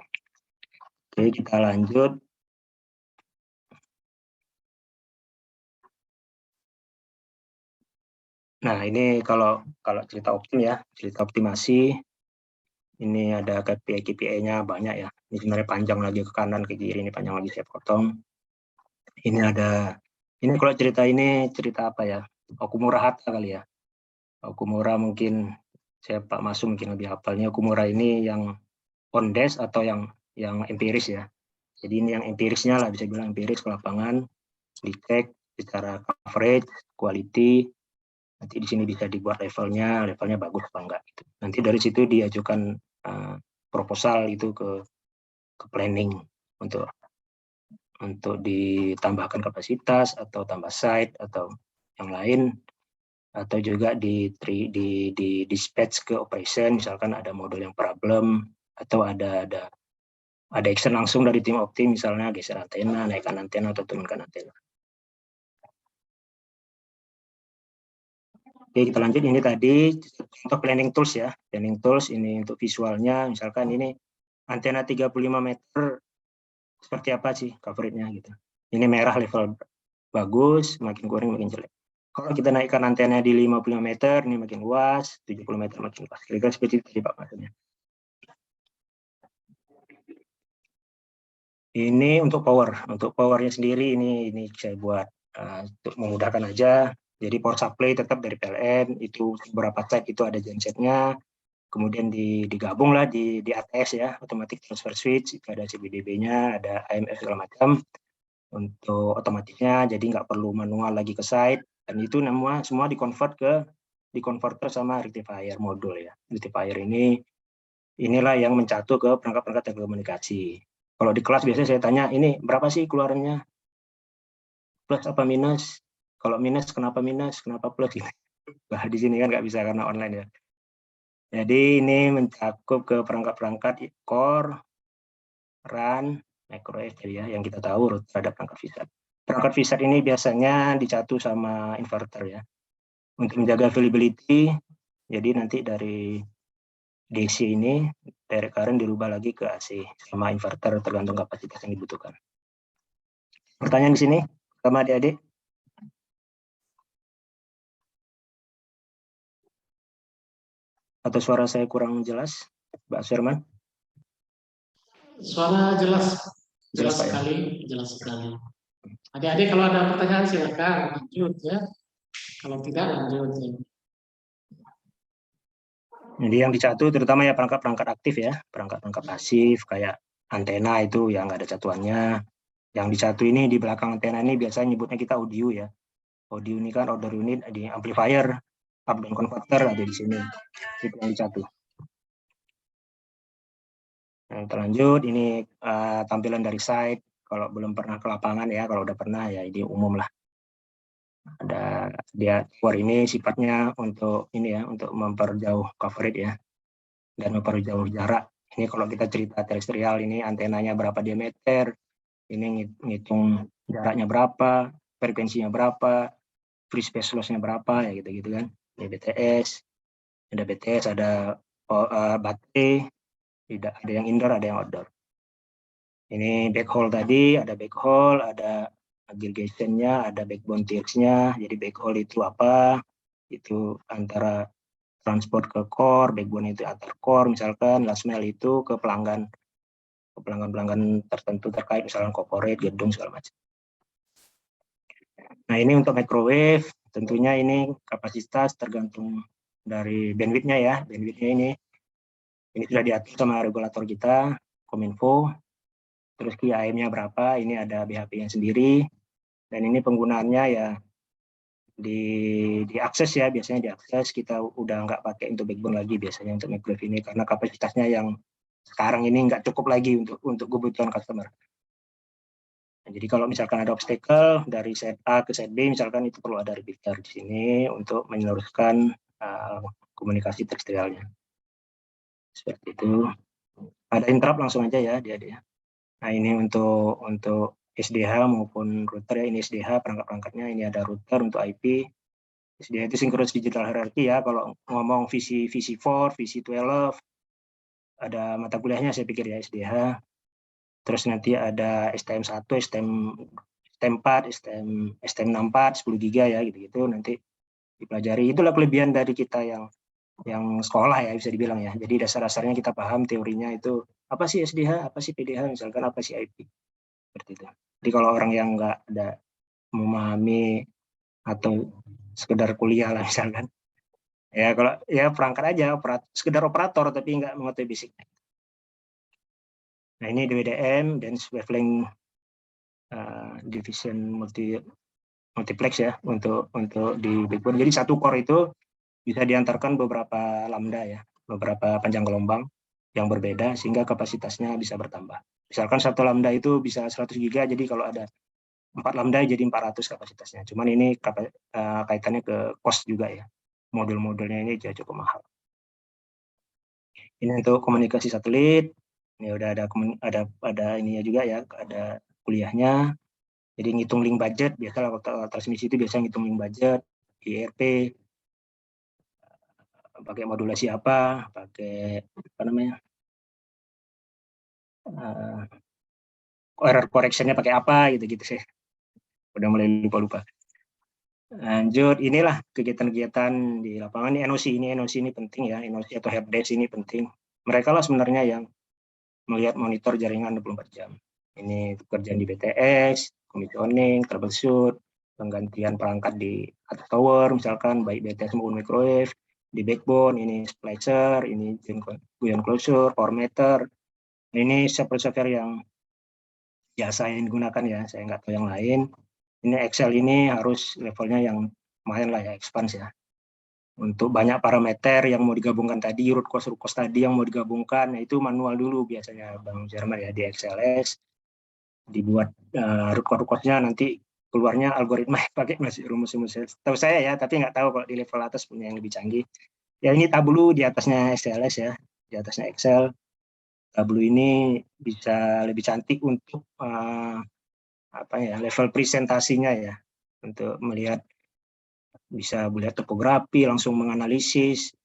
Oke, kita lanjut. Nah, ini kalau cerita optim ya, cerita optimasi, ini ada KPI-nya banyak ya. Ini sebenarnya panjang lagi ke kanan, ke kiri, ini panjang lagi saya potong. Ini kalau cerita ini cerita apa ya? Okumura Hatta kali ya. Okumura mungkin, saya Pak Masu mungkin lebih hafalnya. Okumura ini yang on desk atau yang empiris ya. Jadi ini yang empirisnya lah, bisa bilang empiris ke lapangan, dicek secara coverage, quality. Nanti di sini bisa dibuat levelnya bagus apa enggak gitu. Nanti dari situ diajukan proposal itu ke planning untuk ditambahkan kapasitas atau tambah site atau yang lain, atau juga di dispatch ke operation, misalkan ada model yang problem atau ada action langsung dari tim optim, misalnya geser antena, naikkan antena atau turunkan antena. Oke, kita lanjut. Ini tadi untuk planning tools ya. Planning tools ini untuk visualnya, misalkan ini antena 35 meter, seperti apa sih coverage-nya gitu. Ini merah level bagus, makin kuning makin jelek. Kalau kita naikkan antena di 55 meter, ini makin luas, 70 meter makin luas. Kira-kira seperti itu Pak maksudnya. Ini untuk power. Untuk powernya sendiri ini saya buat untuk memudahkan aja. Jadi power supply tetap dari PLN, itu beberapa type itu ada gensetnya, kemudian digabung lah di ATS ya, automatic transfer switch, itu ada CBDB-nya, ada AMF segala macam untuk otomatisnya, jadi nggak perlu manual lagi ke site, dan itu semua dikonverter sama rectifier modul ya. Rectifier inilah yang mencatu ke perangkat-perangkat telekomunikasi. Kalau di kelas biasanya saya tanya, ini berapa sih keluarannya? Plus apa minus? Kalau minus kenapa plus? Nah, di sini kan nggak bisa karena online ya. Jadi ini mencakup ke perangkat-perangkat core, RAN, microwave ya, yang kita tahu terhadap perangkat VSAT. Perangkat VSAT ini biasanya dicatu sama inverter ya. Untuk menjaga availability, jadi nanti dari DC ini, direct current dirubah lagi ke AC sama inverter tergantung kapasitas yang dibutuhkan. Pertanyaan di sini, sama adik-adik? Atau suara saya kurang jelas, Mbak Firman? Suara jelas Jelas, Pak, ya? jelas sekali. Adik-adik kalau ada pertanyaan silakan lanjut ya. Kalau tidak lanjut ya. Jadi yang dicatu terutama ya perangkat-perangkat aktif ya, perangkat-perangkat pasif kayak antena itu yang nggak ada catuannya. Yang dicatu ini di belakang antena ini biasanya nyebutnya kita audio ya. Audio ini kan order unit di amplifier, up down converter ada di sini. Itu yang dicatu. Nah, terlanjut ini tampilan dari site. Kalau belum pernah ke lapangan ya, kalau udah pernah ya ini umum lah. Ada dia tower ini sifatnya untuk ini ya, untuk memperjauh coverage ya dan memperjauh jarak. Ini kalau kita cerita terestrial ini antenanya berapa diameter, ini ngitung jaraknya berapa, frekuensinya berapa, free space loss-nya berapa ya gitu-gitu kan. Ini BTS, ada baterai, tidak ada yang indoor, ada yang outdoor. Ini backhaul tadi, ada backhaul, ada aggregation-nya, ada backbone tiers-nya. Jadi backhaul itu apa? Itu antara transport ke core, backbone itu antar core, misalkan last mile itu ke pelanggan tertentu terkait, misalkan corporate, gedung segala macam. Nah ini untuk microwave, tentunya ini kapasitas tergantung dari bandwidth-nya ya, bandwidth-nya ini sudah diatur sama regulator kita, Kominfo. Terus QAM-nya berapa, ini ada BHP-nya sendiri, dan ini penggunaannya ya diakses ya, biasanya diakses, kita udah nggak pakai untuk backbone lagi biasanya untuk microwave ini, karena kapasitasnya yang sekarang ini nggak cukup lagi untuk kebutuhan customer. Nah, jadi kalau misalkan ada obstacle dari set A ke set B, misalkan itu perlu ada repeater di sini untuk meneruskan komunikasi terestrialnya. Seperti itu. Ada interrupt langsung aja ya dia. Nah ini untuk SDH maupun router ya, ini SDH perangkat-perangkatnya, ini ada router untuk IP. SDH itu Synchronous Digital Hierarchy ya, kalau ngomong VC4, VC12, ada mata kuliahnya saya pikir ya SDH. Terus nanti ada STM1, STM4, STM64, 10 GB ya gitu-gitu nanti dipelajari. Itulah kelebihan dari kita yang sekolah ya bisa dibilang ya. Jadi dasar-dasarnya kita paham, teorinya itu apa sih SDH, apa sih PDH, misalkan apa sih IP. Seperti itu. Jadi kalau orang yang nggak ada memahami atau sekedar kuliah lah misalkan, ya kalau ya perangkat aja, sekedar operator tapi nggak mengetahui basicnya. Nah ini DWDM dan wavelength division multiplex ya untuk di backbone. Jadi satu core itu bisa diantarkan beberapa lambda ya, beberapa panjang gelombang yang berbeda sehingga kapasitasnya bisa bertambah. Misalkan satu lambda itu bisa 100 GB, jadi kalau ada 4 lambda jadi 400 kapasitasnya. Cuman ini kaitannya ke cost juga ya. Modul-modulnya ini cukup mahal. Ini untuk komunikasi satelit. Ini udah ada ininya juga ya, ada kuliahnya. Jadi ngitung link budget, biasa kalau transmisi itu biasa ngitung link budget, IRP, pakai modulasi apa, pakai apa namanya, error correction-nya pakai apa gitu-gitu sih. Udah mulai lupa-lupa. Lanjut, inilah kegiatan-kegiatan di lapangan. Ini NOC ini penting ya, NOC atau helpdesk ini penting. Mereka lah sebenarnya yang melihat monitor jaringan 24 jam. Ini pekerjaan di BTS, commissioning, troubleshoot, penggantian perangkat di atas tower, misalkan baik BTS maupun microwave, di backbone, ini splicer, ini Guyon closure, power meter. Ini software yang biasa yang digunakan ya, saya nggak tahu yang lain. Ini Excel ini harus levelnya yang lumayan lah ya, advance ya. Untuk banyak parameter yang mau digabungkan tadi, root cause tadi yang mau digabungkan, nah itu manual dulu biasanya Bang Jerman ya di XLS. Dibuat root cause-nya nanti keluarnya algoritma pakai masih rumus-rumus. Tahu saya ya, tapi nggak tahu kalau di level atas punya yang lebih canggih. Ya ini Tableau di atasnya XLS ya, di atasnya Excel. Tableau ini bisa lebih cantik untuk level presentasinya ya, untuk melihat, bisa melihat topografi, langsung menganalisis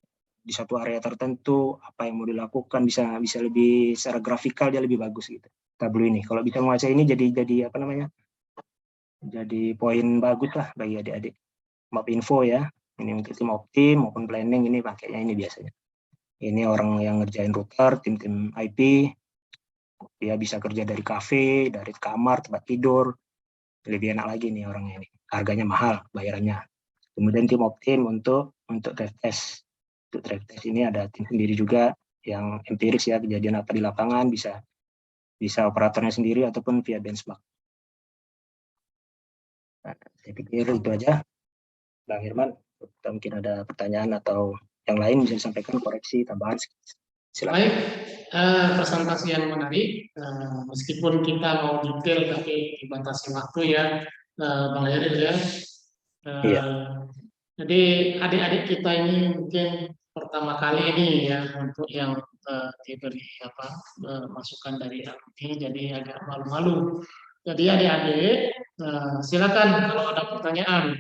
di satu area tertentu apa yang mau dilakukan, bisa lebih secara grafikal dia lebih bagus gitu. Tableau ini kalau bisa menguasai ini jadi apa namanya, jadi poin bagus lah bagi adik-adik. Map info ya, ini untuk tim optim maupun planning ini pakainya ini biasanya. Ini orang yang ngerjain router, tim IP, dia bisa kerja dari kafe, dari kamar, tempat tidur, lebih enak lagi nih orangnya ini. Harganya mahal bayarannya. Kemudian tim optim untuk drive test. Untuk drive test ini ada tim sendiri juga yang empiris ya, kejadian apa di lapangan, bisa operatornya sendiri ataupun via benchmark. Nah, saya pikir itu aja, Bang Hirman. Mungkin ada pertanyaan atau yang lain bisa disampaikan, koreksi, tambahan. Silakan. Baik, presentasi yang menarik. Meskipun kita mau detail tapi dibatasi waktu ya, Bang Heril ya. Iya. Jadi adik-adik kita ini mungkin pertama kali ini ya untuk yang diberi masukan dari alumni, jadi agak malu-malu. Jadi adik-adik silakan kalau ada pertanyaan.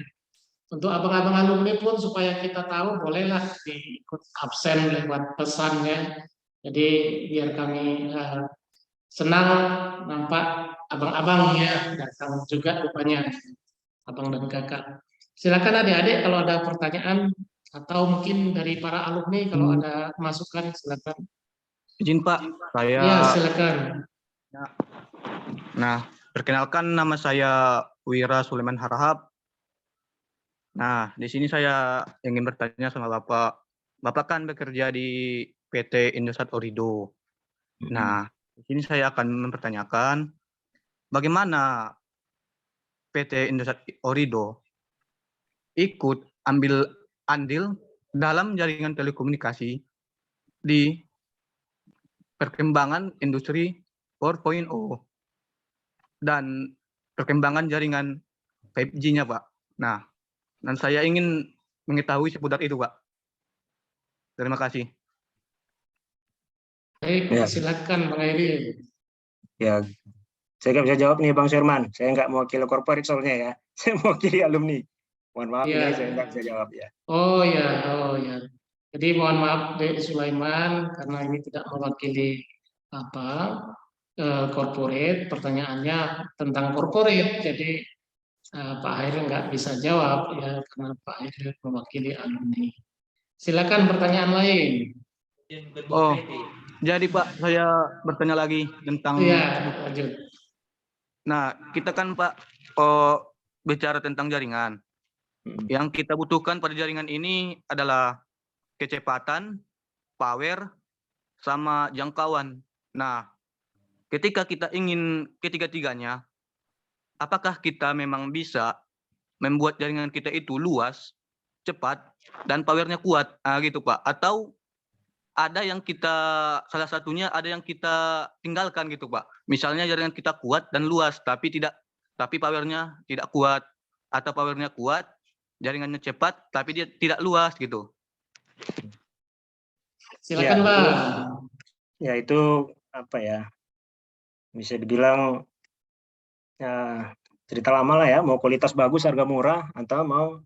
Untuk abang-abang alumni pun supaya kita tahu bolehlah diikut absen lewat pesan ya. Jadi biar kami senang nampak abang-abang ya datang juga rupanya, abang dan kakak. Silakan adik-adik kalau ada pertanyaan atau mungkin dari para alumni kalau ada masukan silakan. Izin Pak, saya. Ya silakan. Nah, perkenalkan nama saya Wira Sulaiman Harahap. Nah, di sini saya ingin bertanya sama Bapak. Bapak kan bekerja di PT Indosat Orido. Nah, di sini saya akan mempertanyakan bagaimana PT Indosat Orido ikut ambil andil dalam jaringan telekomunikasi di perkembangan industri 4.0 dan perkembangan jaringan 5G-nya, Pak. Nah, dan saya ingin mengetahui seputar itu, Pak. Terima kasih. Baik, Ya. silakan Bang Hairil. Ya, saya nggak bisa jawab nih Bang Sherman. Saya nggak mewakili corporate soalnya ya. Saya mewakili alumni. Mohon maaf Iya. ini saya nggak bisa jawab ya. Oh ya. Jadi mohon maaf Dek Sulaiman karena ini tidak mewakili corporate. Pertanyaannya tentang corporate. Jadi Pak Hairil nggak bisa jawab ya karena Pak Hairil mewakili alumni. Silakan pertanyaan lain. Oh, jadi Pak, saya bertanya lagi tentang. Iya, lanjut. Nah, kita kan Pak bicara tentang jaringan. Yang kita butuhkan pada jaringan ini adalah kecepatan, power, sama jangkauan. Nah, ketika kita ingin ketiga-tiganya, apakah kita memang bisa membuat jaringan kita itu luas, cepat, dan powernya kuat? Nah, gitu Pak. Atau ada yang salah satunya ada yang kita tinggalkan gitu Pak. Misalnya jaringan kita kuat dan luas, tapi powernya tidak kuat. Atau powernya kuat, jaringannya cepat, tapi dia tidak luas gitu. Silakan Pak. Ya itu apa ya? Bisa dibilang ya, cerita lama lah ya. Mau kualitas bagus, harga murah, atau mau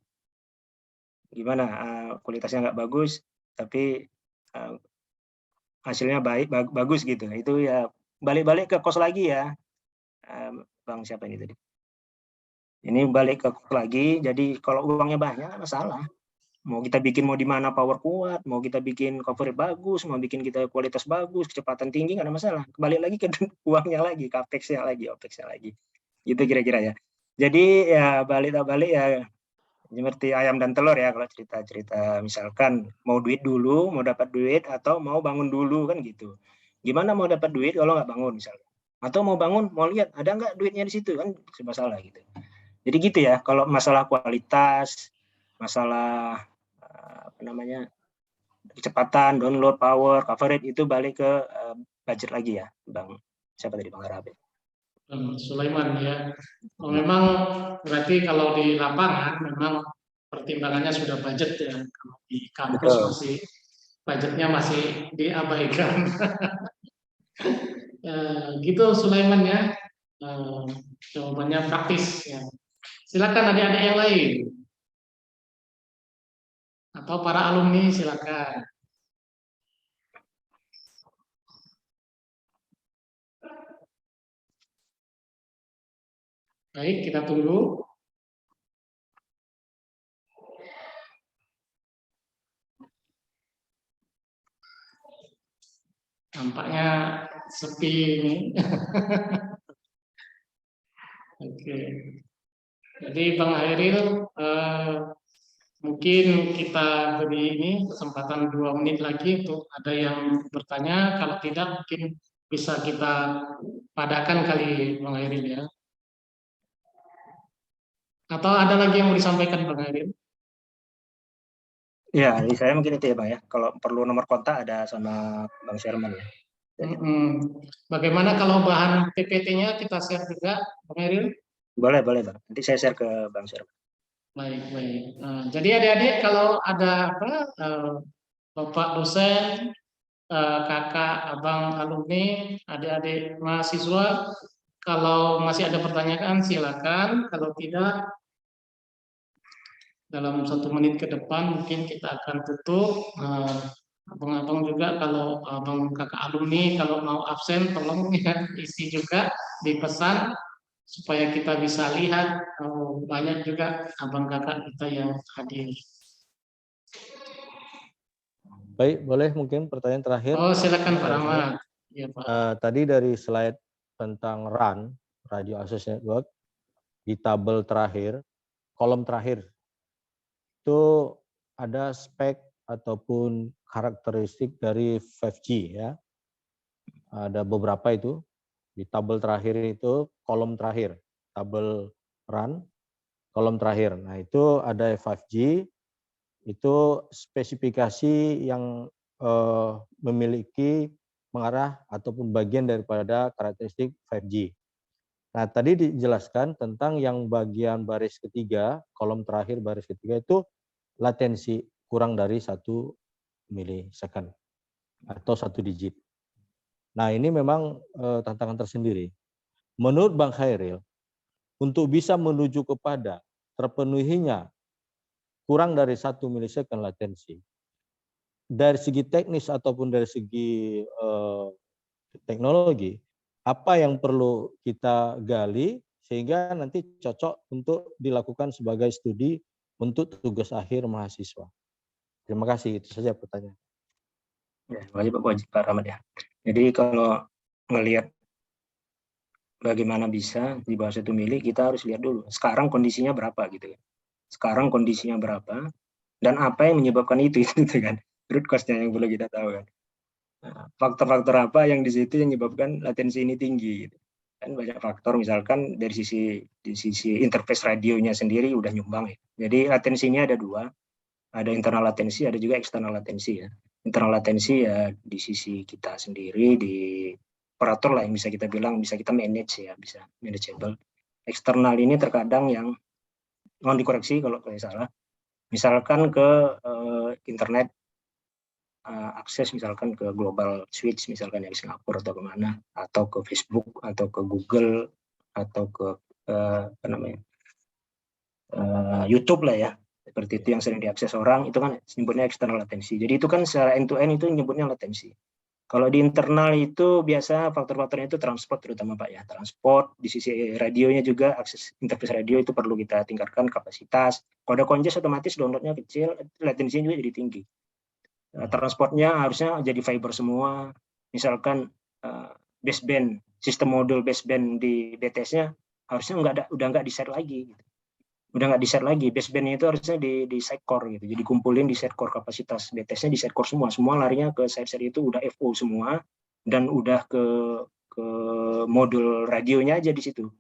gimana? Kualitasnya nggak bagus, tapi hasilnya bagus gitu. Itu ya balik-balik ke kos lagi ya. Bang siapa ini tadi? Ini balik ke kos lagi. Jadi kalau uangnya banyak nggak masalah. Mau kita bikin mau di mana power kuat, mau kita bikin coverage bagus, mau bikin kita kualitas bagus, kecepatan tinggi nggak ada masalah. Balik lagi ke uangnya lagi, capex-nya lagi, opex-nya lagi. Itu kira-kira ya. Jadi ya balik ya seperti ayam dan telur ya kalau cerita misalkan mau duit dulu, mau dapat duit atau mau bangun dulu kan gitu. Gimana mau dapat duit kalau nggak bangun misalnya? Atau mau bangun mau lihat ada nggak duitnya di situ kan serba salah gitu. Jadi gitu ya kalau masalah kualitas, masalah kecepatan, download, power, coverage itu balik ke budget lagi ya, Bang. Siapa tadi Bang Arabe? Sulaiman ya. Memang berarti kalau di lapangan memang pertimbangannya sudah budget ya. Kalau di kampus masih budgetnya masih diabaikan. Gitu Sulaiman ya. Jawabannya praktis ya. Silakan adik-adik yang lain. Atau para alumni silakan. Baik, kita tunggu. Tampaknya sepi ini. Oke. Jadi Bang Hairil, mungkin kita beri ini kesempatan 2 menit lagi untuk ada yang bertanya. Kalau tidak mungkin bisa kita padakan kali Bang Hairil ya. Atau ada lagi yang mau disampaikan Bang Hairil? Ya, dari saya mungkin itu ya Bang ya. Kalau perlu nomor kontak ada sama Bang Sherman ya. Bagaimana kalau bahan PPT-nya kita share juga Bang Hairil? Boleh Bang. Nanti saya share ke Bang Sherman. Baik. Jadi adik-adik kalau ada Bapak dosen, kakak, abang alumni, adik-adik mahasiswa, kalau masih ada pertanyaan silakan. Kalau tidak, dalam 1 menit ke depan mungkin kita akan tutup. Abang-abang juga kalau abang kakak alumni kalau mau absen tolong ya isi juga di pesan supaya kita bisa lihat banyak juga abang kakak kita yang hadir. Baik, boleh mungkin pertanyaan terakhir. Oh, silakan Pak Rahmat. Ya, Pak. Tadi dari slide tentang RAN, Radio Access Network, di tabel terakhir, kolom terakhir, itu ada spek ataupun karakteristik dari 5G ya. Ada beberapa itu. Di tabel terakhir itu kolom terakhir, tabel RAN, kolom terakhir. Nah itu ada 5G, itu spesifikasi yang memiliki mengarah ataupun bagian daripada karakteristik 5G. Nah tadi dijelaskan tentang yang bagian baris ketiga, kolom terakhir baris ketiga itu latensi kurang dari 1 milisecond atau 1 digit. Nah, ini memang tantangan tersendiri. Menurut Bang Khairil, untuk bisa menuju kepada terpenuhinya kurang dari 1 milisecond latensi, dari segi teknis ataupun dari segi teknologi, apa yang perlu kita gali sehingga nanti cocok untuk dilakukan sebagai studi untuk tugas akhir mahasiswa. Terima kasih, itu saja pertanyaan. Ya, terima kasih Pak Rahmat ya. Jadi kalau ngelihat bagaimana bisa di bawah 1 mili, kita harus lihat dulu sekarang kondisinya berapa gitu kan. Sekarang kondisinya berapa dan apa yang menyebabkan itu gitu kan. Root cause-nya yang perlu kita tahu kan. Faktor-faktor apa yang di situ yang menyebabkan latensi ini tinggi gitu. Kan banyak faktor, misalkan dari sisi interface radionya sendiri udah nyumbang ya. Jadi latensinya ada 2, ada internal latensi, ada juga eksternal latensi ya. Internal latensi ya di sisi kita sendiri, di operator lah yang bisa kita bilang, bisa kita manage ya, bisa manageable. Eksternal ini terkadang yang mohon dikoreksi kalau saya salah, misalkan ke internet, akses misalkan ke global switch misalkan yang Singapura atau kemana, atau ke Facebook atau ke Google atau ke YouTube lah ya, seperti itu yang sering diakses orang, itu kan nyebutnya external latensi. Jadi itu kan secara end to end itu nyebutnya latensi. Kalau di internal itu biasa faktor-faktornya itu transport terutama Pak ya, transport, di sisi radionya juga akses interface radio itu perlu kita tingkatkan kapasitas. Kalau ada congestion otomatis downloadnya kecil, latensinya juga jadi tinggi. Transportnya harusnya jadi fiber semua, misalkan baseband, sistem modul baseband di BTS-nya harusnya udah nggak di-set lagi, gitu. Udah nggak di-set lagi, baseband itu harusnya di side core gitu, jadi kumpulin di side core kapasitas BTS-nya di side core semua larinya ke side itu udah FO semua, dan udah ke modul radionya aja di situ,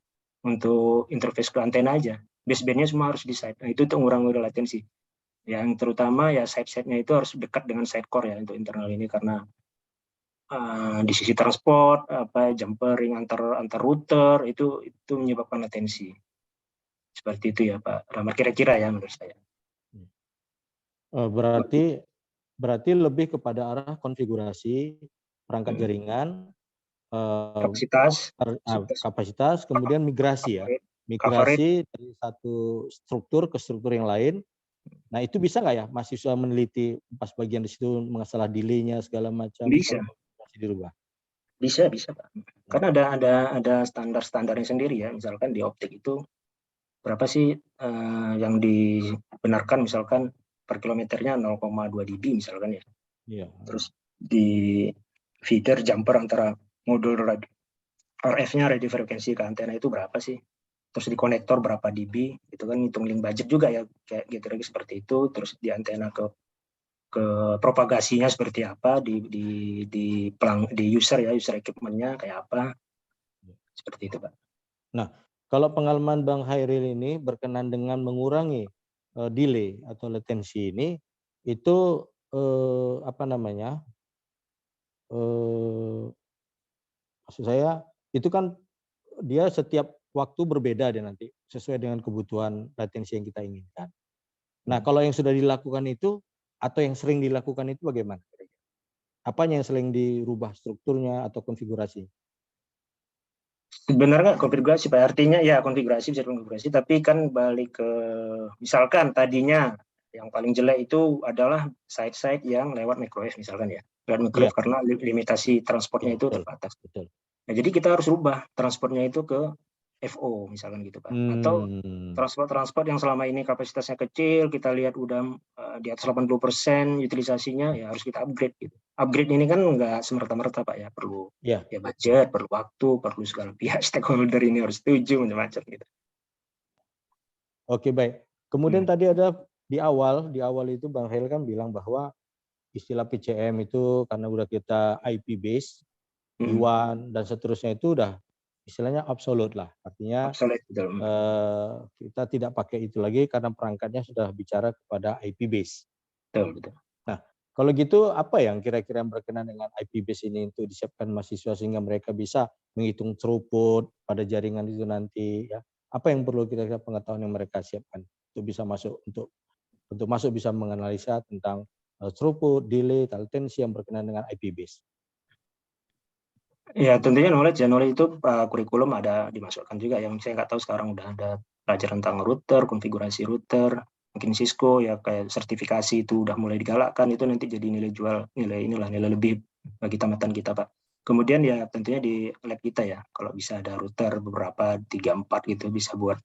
untuk interface ke antena aja, baseband-nya semua harus di side. Nah, itu mengurangi latensi. Yang terutama ya side-nya itu harus dekat dengan side core ya untuk internal ini, karena di sisi transport jumpering antar router itu menyebabkan latensi. Seperti itu ya Pak Rahmat, kira-kira ya menurut saya. Berarti lebih kepada arah konfigurasi perangkat jaringan, kapasitas, kemudian migrasi ya. Migrasi dari satu struktur ke struktur yang lain. Nah, itu bisa nggak ya mahasiswa meneliti pas bagian di situ masalah delay-nya segala macam? Bisa. Masih dirubah. Bisa Pak. Karena ada standar-standarnya sendiri ya. Misalkan di optik itu berapa sih yang dibenarkan, misalkan per kilometernya 0,2 dB misalkan ya. Iya. Terus di feeder jumper antara modul RF-nya radio frekuensi ke antena itu berapa sih? Terus di konektor berapa dB, itu kan ngitung link budget juga ya, kayak gitu lagi seperti itu. Terus di antena ke propagasinya seperti apa, di user ya, user equipment-nya kayak apa, seperti itu Pak. Nah, kalau pengalaman Bang Khairil ini berkenan dengan mengurangi delay atau latensi ini, itu maksud saya itu kan dia setiap waktu berbeda dia nanti sesuai dengan kebutuhan latensi yang kita inginkan. Nah, kalau yang sudah dilakukan itu atau yang sering dilakukan itu bagaimana? Apanya yang sering dirubah strukturnya atau konfigurasi? Sebenarnya konfigurasi Pak, artinya ya konfigurasi bisa konfigurasi, tapi kan balik ke misalkan tadinya yang paling jelek itu adalah site-site yang lewat microwave misalkan ya, lewat microwave karena limitasi transportnya itu terbatas. Betul. Nah, jadi kita harus rubah transportnya itu ke FO misalkan gitu Pak, atau transport yang selama ini kapasitasnya kecil, kita lihat udah di atas 80% utilisasinya, ya harus kita upgrade gitu. Upgrade ini kan nggak semerta-merta Pak ya, perlu ya budget, perlu waktu, perlu segala pihak stakeholder ini harus setuju macam-macam gitu. Oke, baik. Kemudian tadi ada di awal itu Bang Khairil kan bilang bahwa istilah PCM itu karena udah kita IP base, E1 dan seterusnya itu udah istilahnya absolute lah, artinya kita tidak pakai itu lagi karena perangkatnya sudah bicara kepada IP base. Betul. Nah, kalau gitu apa yang kira-kira berkenan dengan IP base ini untuk disiapkan mahasiswa sehingga mereka bisa menghitung throughput pada jaringan itu nanti ya? Apa yang perlu kira-kira pengetahuan yang mereka siapkan untuk bisa masuk untuk masuk bisa menganalisa tentang throughput, delay, latency yang berkenaan dengan IP base. Ya tentunya knowledge itu kurikulum ada dimasukkan juga. Yang saya nggak tahu sekarang udah ada pelajaran tentang router, konfigurasi router, mungkin Cisco ya kayak sertifikasi itu udah mulai digalakkan, itu nanti jadi nilai jual, nilai lebih bagi tamatan kita Pak. Kemudian ya tentunya di lab kita ya, kalau bisa ada router beberapa 3-4 gitu bisa buat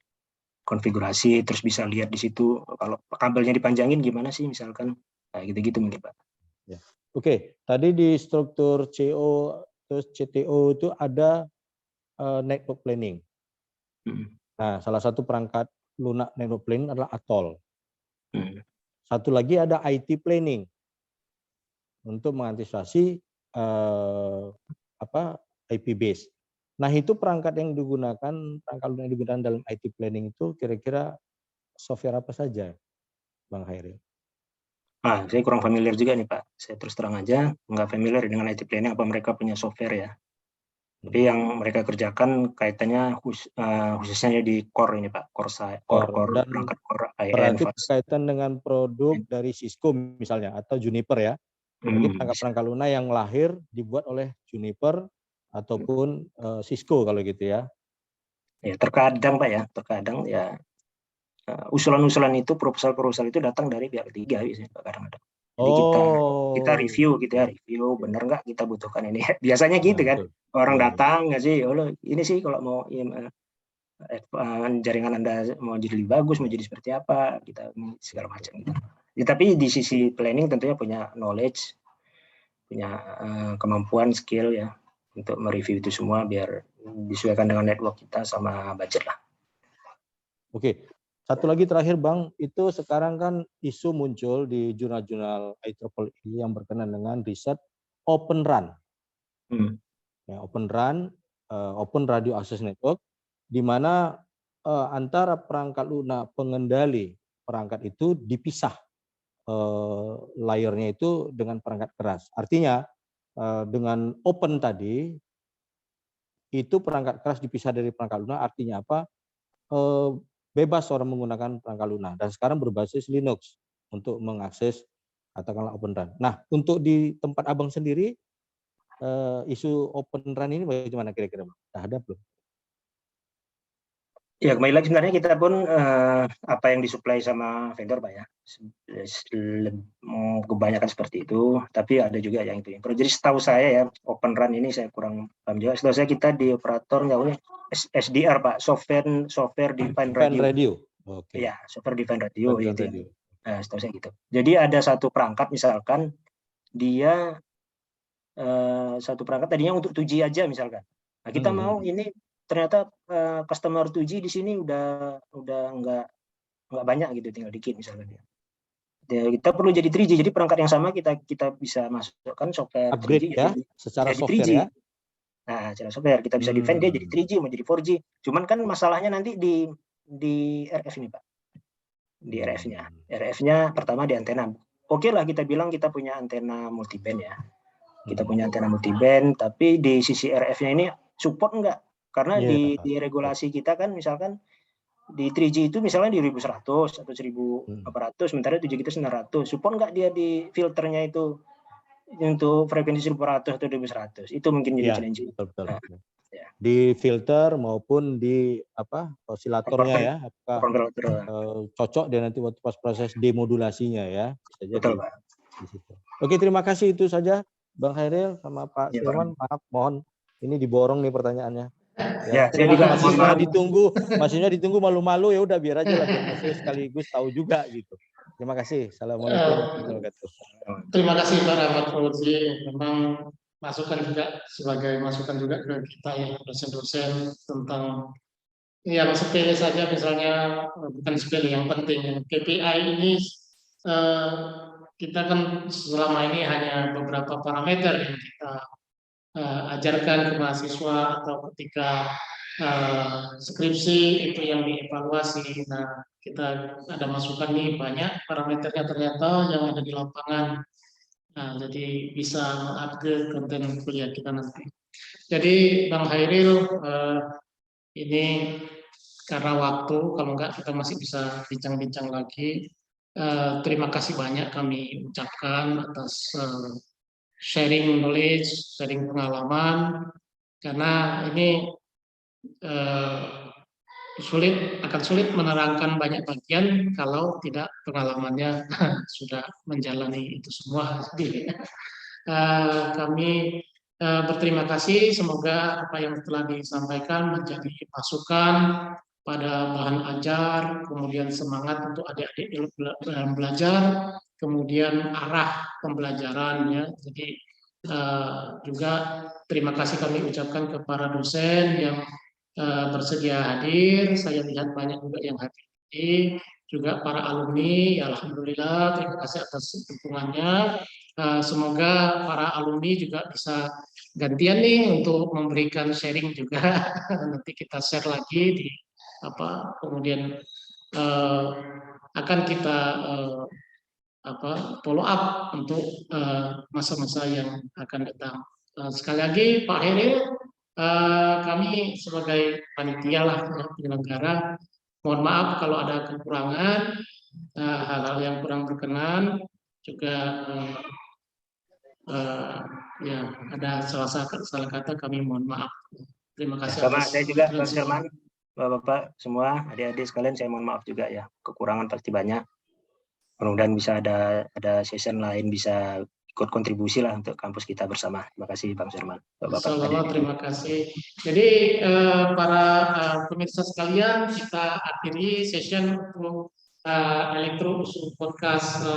konfigurasi, terus bisa lihat di situ kalau kabelnya dipanjangin gimana sih misalkan, nah gitu-gitu mungkin Pak. Ya. Oke, tadi di struktur CO terus CTO itu ada network planning. Nah, salah satu perangkat lunak network planning adalah Atoll. Satu lagi ada IT planning untuk mengantisipasi IP base. Nah, itu perangkat yang digunakan, perangkat lunak yang digunakan dalam IT planning itu kira-kira software apa saja, Bang Khairil? Saya kurang familiar juga nih Pak. Saya terus terang aja nggak familiar dengan IT planning, apa mereka punya software ya. Tapi yang mereka kerjakan kaitannya khususnya di core ini Pak, core dan perangkat core berarti berkaitan dengan produk dari Cisco misalnya atau Juniper ya. Jadi perangkat lunak yang lahir dibuat oleh Juniper ataupun Cisco kalau gitu ya. Ya terkadang Pak ya, terkadang ya usulan-usulan itu, proposal-proposal itu datang dari pihak ketiga biasanya Pak, kadang-kadang. Jadi kita review gitu ya, review bener nggak kita butuhkan ini. Biasanya gitu kan, orang datang nggak sih, oh ini sih kalau mau jaringan Anda mau jadi lebih bagus, mau jadi seperti apa, kita segala macam gitu. Ya, tapi di sisi planning tentunya punya knowledge, punya kemampuan, skill ya untuk mereview itu semua biar disesuaikan dengan network kita sama budget lah. Oke. Satu lagi terakhir Bang, itu sekarang kan isu muncul di jurnal-jurnal IEEE yang berkenaan dengan riset Open RAN. Ya, Open RAN, Open Radio Access Network, di mana antara perangkat lunak pengendali perangkat itu dipisah layernya itu dengan perangkat keras. Artinya dengan open tadi, itu perangkat keras dipisah dari perangkat lunak, artinya apa? Bebas orang menggunakan perangkat lunak dan sekarang berbasis Linux untuk mengakses katakanlah Open RAN. Nah, untuk di tempat Abang sendiri isu Open RAN ini bagaimana kira-kira Bang? Sudah ada belum? Ya kembali lagi sebenarnya kita pun apa yang disuplai sama vendor Pak ya, kebanyakan seperti itu, tapi ada juga yang itu. Jadi setahu saya ya Open RAN ini saya kurang paham juga. Setahu saya kita di operator nggak boleh SDR Pak, software defined radio. Oke. Ya, software defined radio itu. Nah, setahu saya gitu. Jadi ada satu perangkat misalkan dia satu perangkat tadinya untuk 2G aja misalkan. Nah, kita mau ini ternyata customer 2G di sini udah nggak banyak gitu, tinggal dikit misalkan ya. Kita perlu jadi 3G, jadi perangkat yang sama kita bisa masukkan software upgrade 3G ya, secara software 3G. Ya. Nah, secara software kita bisa defend dia jadi 3G mau jadi 4G. Cuman kan masalahnya nanti di RF ini Pak. Di RF-nya. RF-nya pertama di antena. Oke lah kita bilang kita punya antena multiband ya. Kita punya antena multiband, tapi di sisi RF-nya ini support enggak? Karena di regulasi kita kan misalkan di 3G itu misalnya di 1100 atau 1800, sementara 2G kita 900. Support enggak dia di filternya itu untuk frekuensi 1400 atau 2100? Itu mungkin jadi challenge. Betul. Di filter maupun di osilatornya ya, apakah cocok dia nanti waktu pas proses demodulasinya ya. Bisa jadi. Betul Pak. Di situ. Oke, terima kasih itu saja Bang Khairil sama Pak Firman. Maaf, mohon ini diborong nih pertanyaannya. Ya, saya juga mahasiswanya ditunggu malu-malu, ya udah biar aja lah mahasiswa sekaligus tahu juga gitu. Terima kasih. Assalamualaikum warahmatullahi wabarakatuh. Terima kasih Pak Rahmat Fauzi. Memang masukan juga ke kita ya, dosen-dosen tentang yang sepele saja, misalnya bukan sepele, yang penting KPI ini kita kan selama ini hanya beberapa parameter yang kita ajarkan ke mahasiswa atau ketika skripsi itu yang dievaluasi. Nah, kita ada masukan nih banyak parameternya ternyata yang ada di lapangan. Nah, jadi bisa mengupgrade konten kuliah kita nanti. Jadi Bang Khairil, ini karena waktu, kalau enggak kita masih bisa bincang-bincang lagi. terima kasih banyak kami ucapkan atas sharing knowledge, sharing pengalaman, karena ini akan sulit menerangkan banyak bagian kalau tidak pengalamannya sudah menjalani itu semua. Jadi, kami berterima kasih, semoga apa yang telah disampaikan menjadi masukan pada bahan ajar, kemudian semangat untuk adik-adik dalam belajar, kemudian arah pembelajaran ya. Jadi juga terima kasih kami ucapkan ke para dosen yang bersedia hadir. Saya lihat banyak juga yang hadir, juga para alumni. Ya, alhamdulillah, terima kasih atas dukungannya. Semoga para alumni juga bisa gantian nih untuk memberikan sharing juga. Nanti kita share lagi di kemudian akan kita follow up untuk masa-masa yang akan datang. Sekali lagi Pak Heril, kami sebagai panitia lah penyelenggara, mohon maaf kalau ada kekurangan, hal-hal yang kurang berkenan, juga ya ada salah kata, kami mohon maaf. Terima kasih. Sama saya juga Bang Sherman, Bapak-bapak semua, adik-adik sekalian, saya mohon maaf juga ya, kekurangan pasti banyak. Mudah-mudahan bisa ada session lain, bisa ikut kontribusi lah untuk kampus kita bersama. Terima kasih Bang Sherman. Bapak-bapak, terima kasih. Jadi para pemirsa sekalian, kita akhiri session untuk Elektro Usul Podcast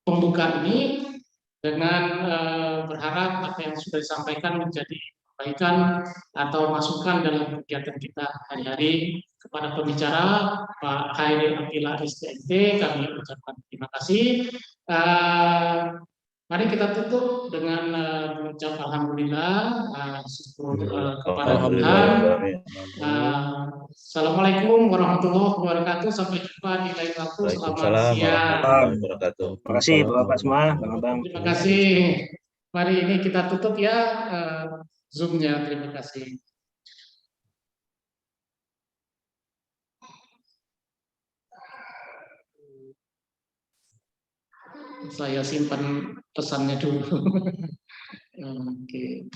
pembuka ini dengan berharap apa yang sudah disampaikan menjadi kebaikan atau masukan dalam kegiatan kita hari-hari. Kepada pembicara Pak Khairil Akila STMT, kami ucapkan terima kasih. Mari kita tutup dengan mengucap alhamdulillah, syukur kepada Tuhan. Assalamualaikum warahmatullahi wabarakatuh. Sampai jumpa di lain waktu. Selamat siang. Terima kasih Bapak semua, Bang. Terima kasih. Mari ini kita tutup ya Zoom-nya. Terima kasih. Saya simpan pesannya dulu. Oke.